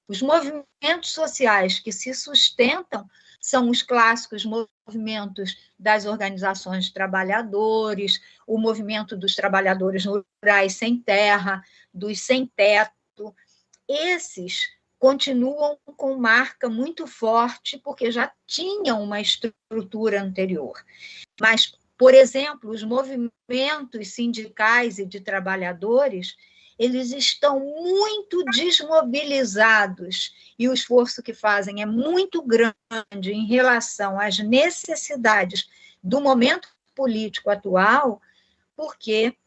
Os movimentos sociais que se sustentam são os clássicos movimentos das organizações de trabalhadores, o movimento dos trabalhadores rurais sem terra, dos sem teto. Esses continuam com marca muito forte, porque já tinham uma estrutura anterior. Mas, por exemplo, os movimentos sindicais e de trabalhadores, eles estão muito desmobilizados e o esforço que fazem é muito grande em relação às necessidades do momento político atual, porque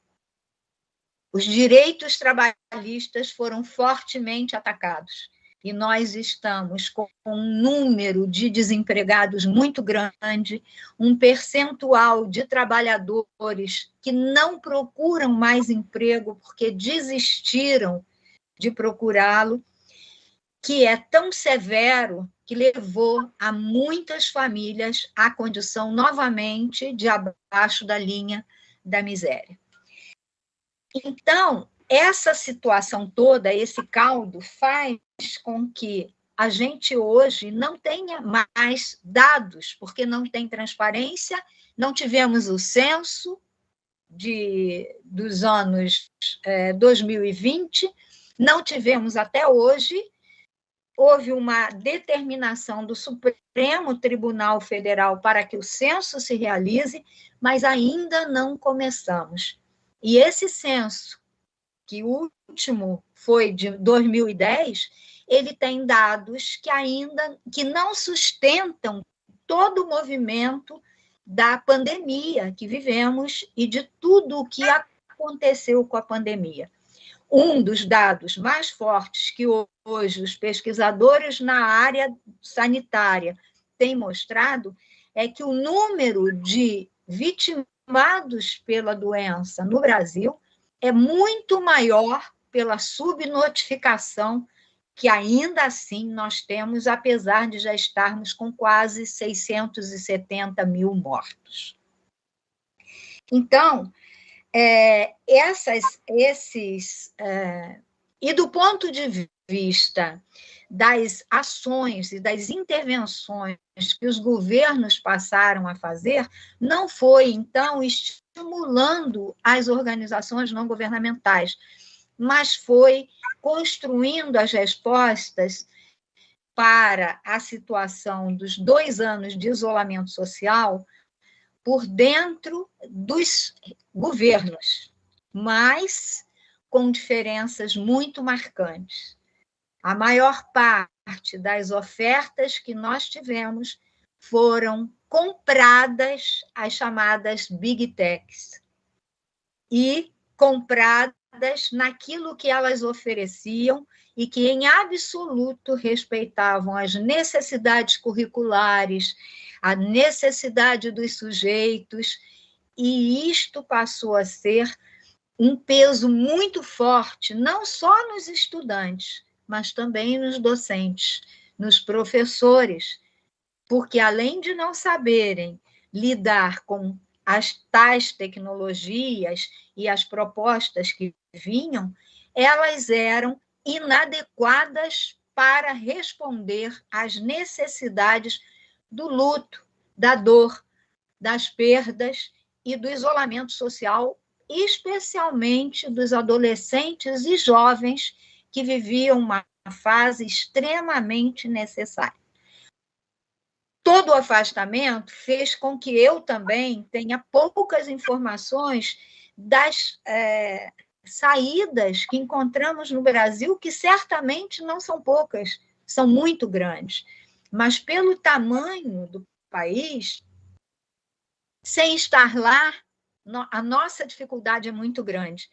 os direitos trabalhistas foram fortemente atacados. E nós estamos com um número de desempregados muito grande, um percentual de trabalhadores que não procuram mais emprego porque desistiram de procurá-lo, que é tão severo que levou a muitas famílias à condição novamente de abaixo da linha da miséria. Então, essa situação toda, esse caldo, faz com que a gente hoje não tenha mais dados, porque não tem transparência, não tivemos o censo dos anos 2020, não tivemos até hoje, houve uma determinação do Supremo Tribunal Federal para que o censo se realize, mas ainda não começamos. E esse censo, que o último foi de 2010, ele tem dados que não sustentam todo o movimento da pandemia que vivemos e de tudo o que aconteceu com a pandemia. Um dos dados mais fortes que hoje os pesquisadores na área sanitária têm mostrado é que o número de vitimados pela doença no Brasil é muito maior pela subnotificação que ainda assim nós temos, apesar de já estarmos com quase 670 mil mortos. Então, e do ponto de vista das ações e das intervenções que os governos passaram a fazer, não foi, então, estimulando as organizações não governamentais, mas foi construindo as respostas para a situação dos 2 anos de isolamento social por dentro dos governos, mas com diferenças muito marcantes. A maior parte das ofertas que nós tivemos foram compradas, as chamadas Big Techs, e compradas naquilo que elas ofereciam e que, em absoluto, respeitavam as necessidades curriculares, a necessidade dos sujeitos, e isto passou a ser um peso muito forte, não só nos estudantes, mas também nos docentes, nos professores, porque, além de não saberem lidar com as tais tecnologias e as propostas que vinham, elas eram inadequadas para responder às necessidades do luto, da dor, das perdas e do isolamento social, especialmente dos adolescentes e jovens que viviam uma fase extremamente necessária. Todo o afastamento fez com que eu também tenha poucas informações das saídas que encontramos no Brasil, que certamente não são poucas, são muito grandes. Mas, pelo tamanho do país, sem estar lá, a nossa dificuldade é muito grande.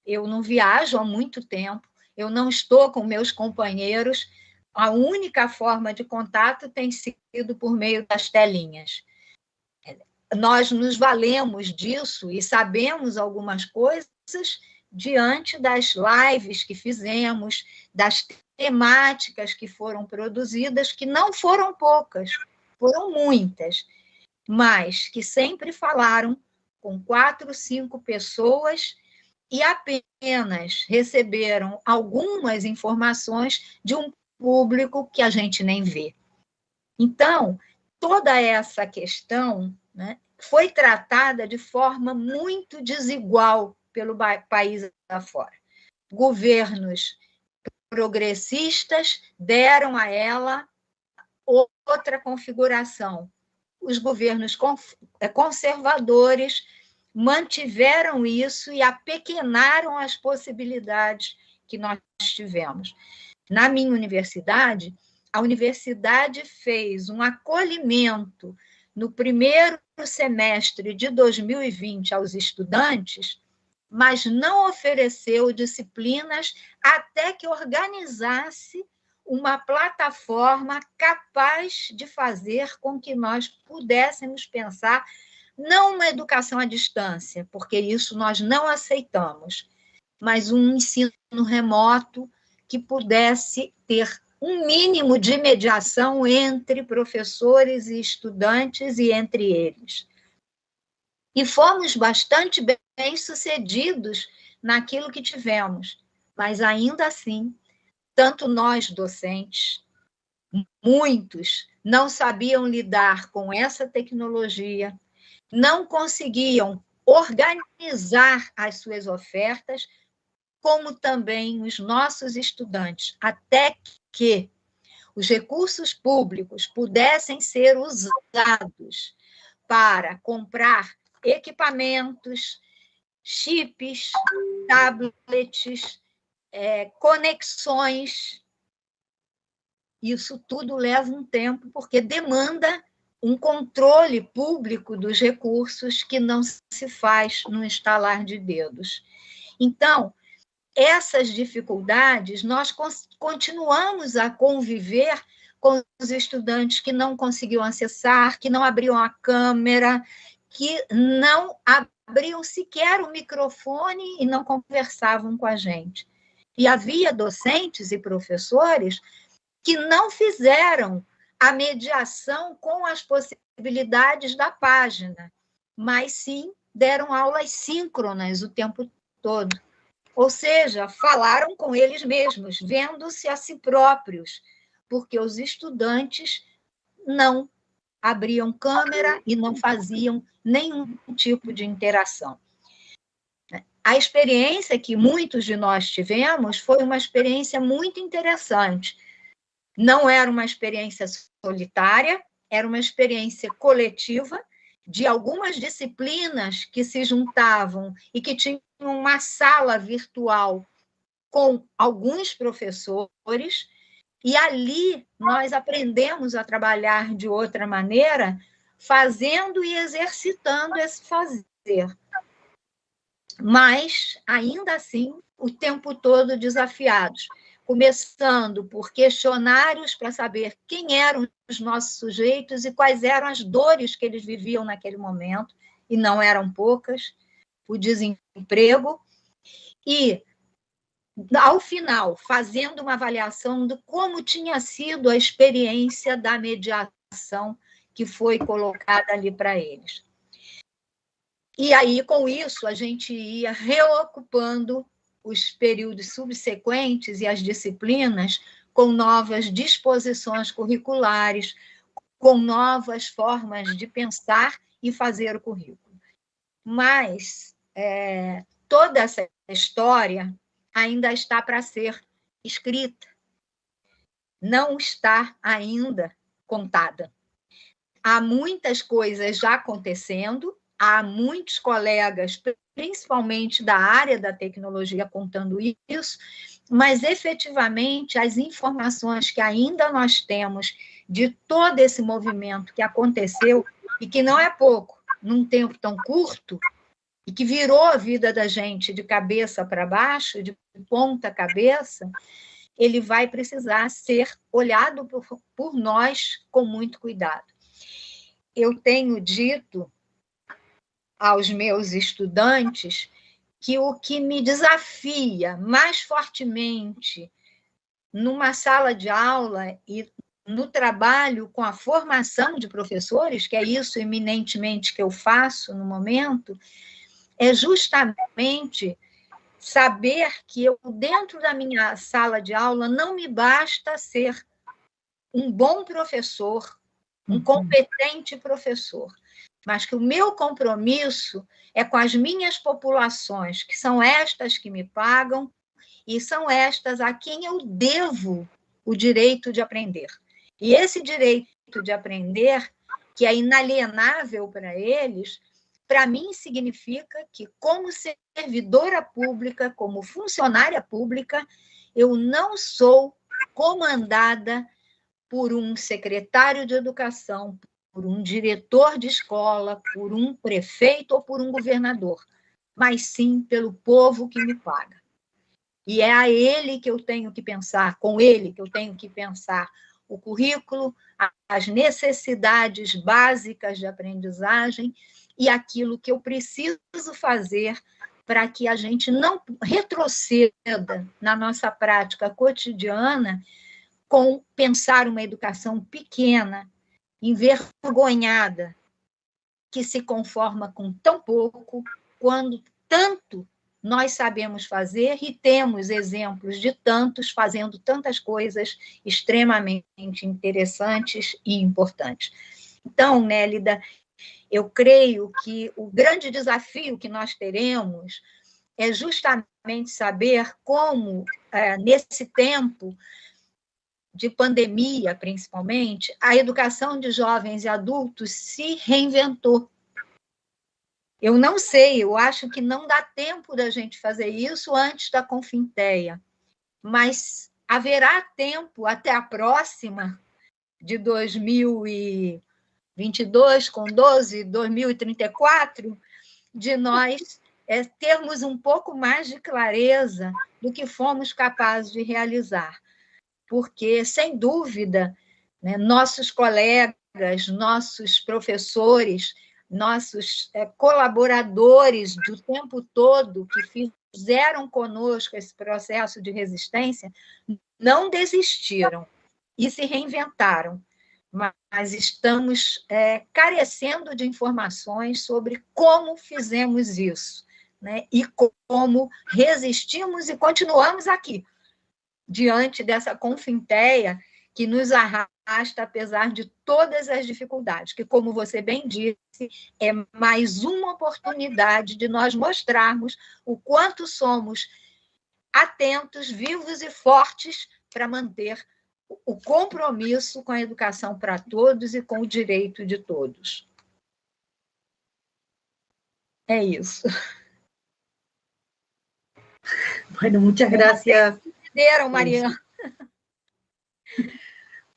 Eu não viajo há muito tempo, eu não estou com meus companheiros, a única forma de contato tem sido por meio das telinhas. Nós nos valemos disso e sabemos algumas coisas diante das lives que fizemos, das temáticas que foram produzidas, que não foram poucas, foram muitas, mas que sempre falaram com 4, 5 pessoas e apenas receberam algumas informações de um público que a gente nem vê. Então, toda essa questão, né, foi tratada de forma muito desigual pelo país afora. Governos progressistas deram a ela outra configuração. Os governos conservadores mantiveram isso e apequenaram as possibilidades que nós tivemos. Na minha universidade, a universidade fez um acolhimento no primeiro semestre de 2020 aos estudantes, mas não ofereceu disciplinas até que organizasse uma plataforma capaz de fazer com que nós pudéssemos pensar não uma educação à distância, porque isso nós não aceitamos, mas um ensino remoto que pudesse ter um mínimo de mediação entre professores e estudantes e entre eles. E fomos bastante bem-sucedidos naquilo que tivemos, mas ainda assim, tanto nós docentes, muitos não sabiam lidar com essa tecnologia, não conseguiam organizar as suas ofertas, como também os nossos estudantes, até que os recursos públicos pudessem ser usados para comprar equipamentos, chips, tablets, conexões. Isso tudo leva um tempo, porque demanda um controle público dos recursos que não se faz no estalar de dedos. Então, essas dificuldades, nós continuamos a conviver com os estudantes que não conseguiam acessar, que não abriam a câmera, que não abriam sequer o microfone e não conversavam com a gente. E havia docentes e professores que não fizeram a mediação com as possibilidades da página, mas sim deram aulas síncronas o tempo todo. Ou seja, falaram com eles mesmos, vendo-se a si próprios, porque os estudantes não abriam câmera e não faziam nenhum tipo de interação. A experiência que muitos de nós tivemos foi uma experiência muito interessante. Não era uma experiência solitária, era uma experiência coletiva, de algumas disciplinas que se juntavam e que tinham uma sala virtual com alguns professores, e ali nós aprendemos a trabalhar de outra maneira, fazendo e exercitando esse fazer. Mas, ainda assim, o tempo todo desafiados, começando por questionários para saber quem eram os nossos sujeitos e quais eram as dores que eles viviam naquele momento, e não eram poucas, o desemprego, e, ao final, fazendo uma avaliação de como tinha sido a experiência da mediação que foi colocada ali para eles. E aí, com isso, a gente ia reocupando os períodos subsequentes e as disciplinas com novas disposições curriculares, com novas formas de pensar e fazer o currículo. Mas toda essa história ainda está para ser escrita, não está ainda contada. Há muitas coisas já acontecendo, há muitos colegas, principalmente da área da tecnologia, contando isso, mas, efetivamente, as informações que ainda nós temos de todo esse movimento que aconteceu, e que não é pouco, num tempo tão curto, e que virou a vida da gente de cabeça para baixo, de ponta cabeça, ele vai precisar ser olhado por nós com muito cuidado. Eu tenho dito aos meus estudantes que o que me desafia mais fortemente numa sala de aula e no trabalho com a formação de professores, que é isso eminentemente que eu faço no momento, é justamente saber que eu, dentro da minha sala de aula, não me basta ser um bom professor, um competente professor, mas que o meu compromisso é com as minhas populações, que são estas que me pagam e são estas a quem eu devo o direito de aprender. E esse direito de aprender, que é inalienável para eles, para mim significa que, como servidora pública, como funcionária pública, eu não sou comandada por um secretário de educação, por um diretor de escola, por um prefeito ou por um governador, mas sim pelo povo que me paga. E é a ele que eu tenho que pensar, com ele que eu tenho que pensar o currículo, as necessidades básicas de aprendizagem e aquilo que eu preciso fazer para que a gente não retroceda na nossa prática cotidiana com pensar uma educação pequena, envergonhada, que se conforma com tão pouco, quando tanto nós sabemos fazer e temos exemplos de tantos fazendo tantas coisas extremamente interessantes e importantes. Então, Nélida, eu creio que o grande desafio que nós teremos é justamente saber como, nesse tempo de pandemia, principalmente, a educação de jovens e adultos se reinventou. Eu não sei, eu acho que não dá tempo da gente fazer isso antes da Confinteia, mas haverá tempo até a próxima, de 2022, com 12, 2034, de nós termos um pouco mais de clareza do que fomos capazes de realizar. Porque, sem dúvida, né, nossos colegas, nossos professores, nossos colaboradores do tempo todo que fizeram conosco esse processo de resistência, não desistiram e se reinventaram, mas estamos carecendo de informações sobre como fizemos isso, né, e como resistimos e continuamos aqui, diante dessa Confinteia que nos arrasta, apesar de todas as dificuldades, que, como você bem disse, é mais uma oportunidade de nós mostrarmos o quanto somos atentos, vivos e fortes para manter o compromisso com a educação para todos e com o direito de todos. É isso. Bueno, muchas gracias. ¿Entenderon, Mariana?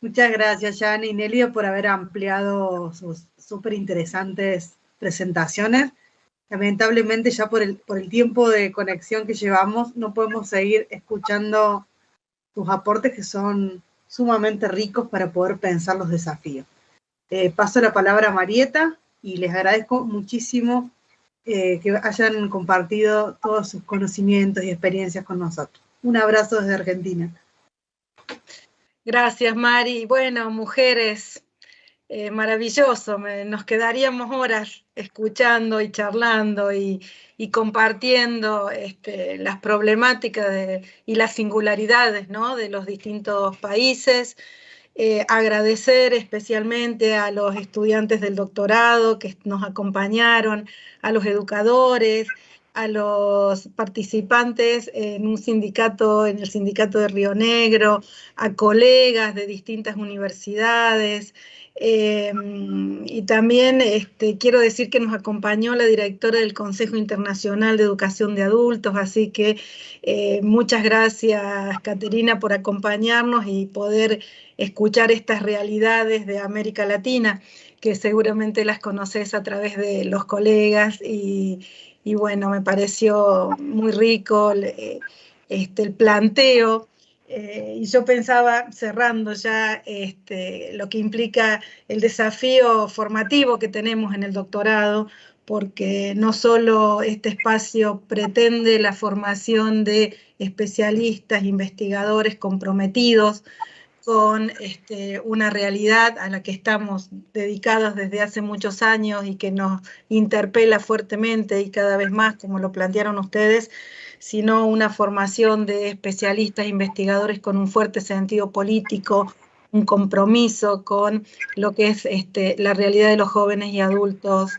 Muchas gracias, Jani y Nélida, por haber ampliado sus súper interesantes presentaciones. Lamentablemente, ya por el tiempo de conexión que llevamos, no podemos seguir escuchando sus aportes, que son sumamente ricos para poder pensar los desafíos. Paso la palabra a Marieta y les agradezco muchísimo que hayan compartido todos sus conocimientos y experiencias con nosotros. Un abrazo desde Argentina. Gracias, Mari. Bueno, mujeres, maravilloso. Nos quedaríamos horas escuchando y charlando y compartiendo las problemáticas y las singularidades, ¿no?, de los distintos países. Agradecer especialmente a los estudiantes del doctorado que nos acompañaron, a los educadores, a los participantes en un sindicato, en el sindicato de Río Negro, a colegas de distintas universidades, y también quiero decir que nos acompañó la directora del Consejo Internacional de Educación de Adultos, así que muchas gracias, Caterina, por acompañarnos y poder escuchar estas realidades de América Latina, que seguramente las conoces a través de los colegas, y bueno, me pareció muy rico el planteo, y yo pensaba, cerrando ya, lo que implica el desafío formativo que tenemos en el doctorado, porque no solo este espacio pretende la formación de especialistas, investigadores comprometidos con una realidad a la que estamos dedicados desde hace muchos años y que nos interpela fuertemente y cada vez más, como lo plantearon ustedes, sino una formación de especialistas, investigadores con un fuerte sentido político, un compromiso con lo que es la realidad de los jóvenes y adultos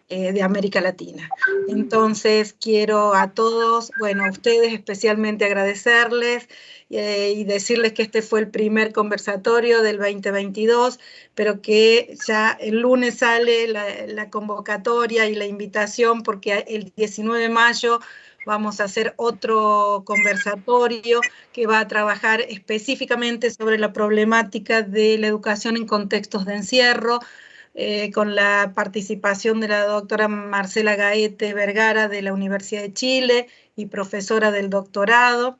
de América Latina. Entonces quiero a todos, bueno, a ustedes especialmente agradecerles y decirles que este fue el primer conversatorio del 2022, pero que ya el lunes sale la convocatoria y la invitación, porque el 19 de mayo vamos a hacer otro conversatorio que va a trabajar específicamente sobre la problemática de la educación en contextos de encierro, con la participación de la doctora Marcela Gaete Vergara de la Universidad de Chile y profesora del doctorado,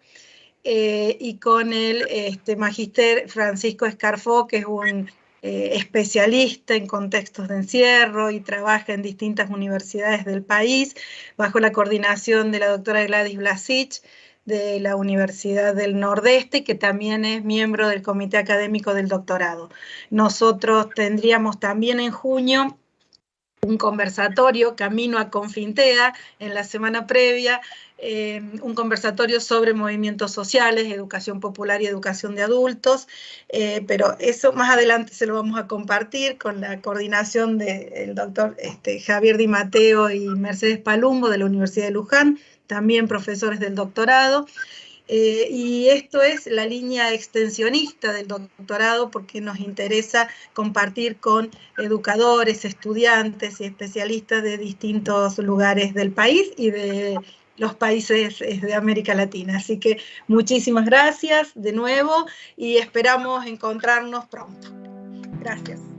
y con el magíster Francisco Escarfó, que es un especialista en contextos de encierro y trabaja en distintas universidades del país, bajo la coordinación de la doctora Gladys Blasich, de la Universidad del Nordeste, que también es miembro del Comité Académico del Doctorado. Nosotros tendríamos también en junio un conversatorio, Camino a Confintea, en la semana previa, un conversatorio sobre movimientos sociales, educación popular y educación de adultos, pero eso más adelante se lo vamos a compartir con la coordinación del doctor Javier Di Matteo y Mercedes Palumbo de la Universidad de Luján, también profesores del doctorado. Y esto es la línea extensionista del doctorado, porque nos interesa compartir con educadores, estudiantes y especialistas de distintos lugares del país y de los países de América Latina. Así que muchísimas gracias de nuevo y esperamos encontrarnos pronto. Gracias.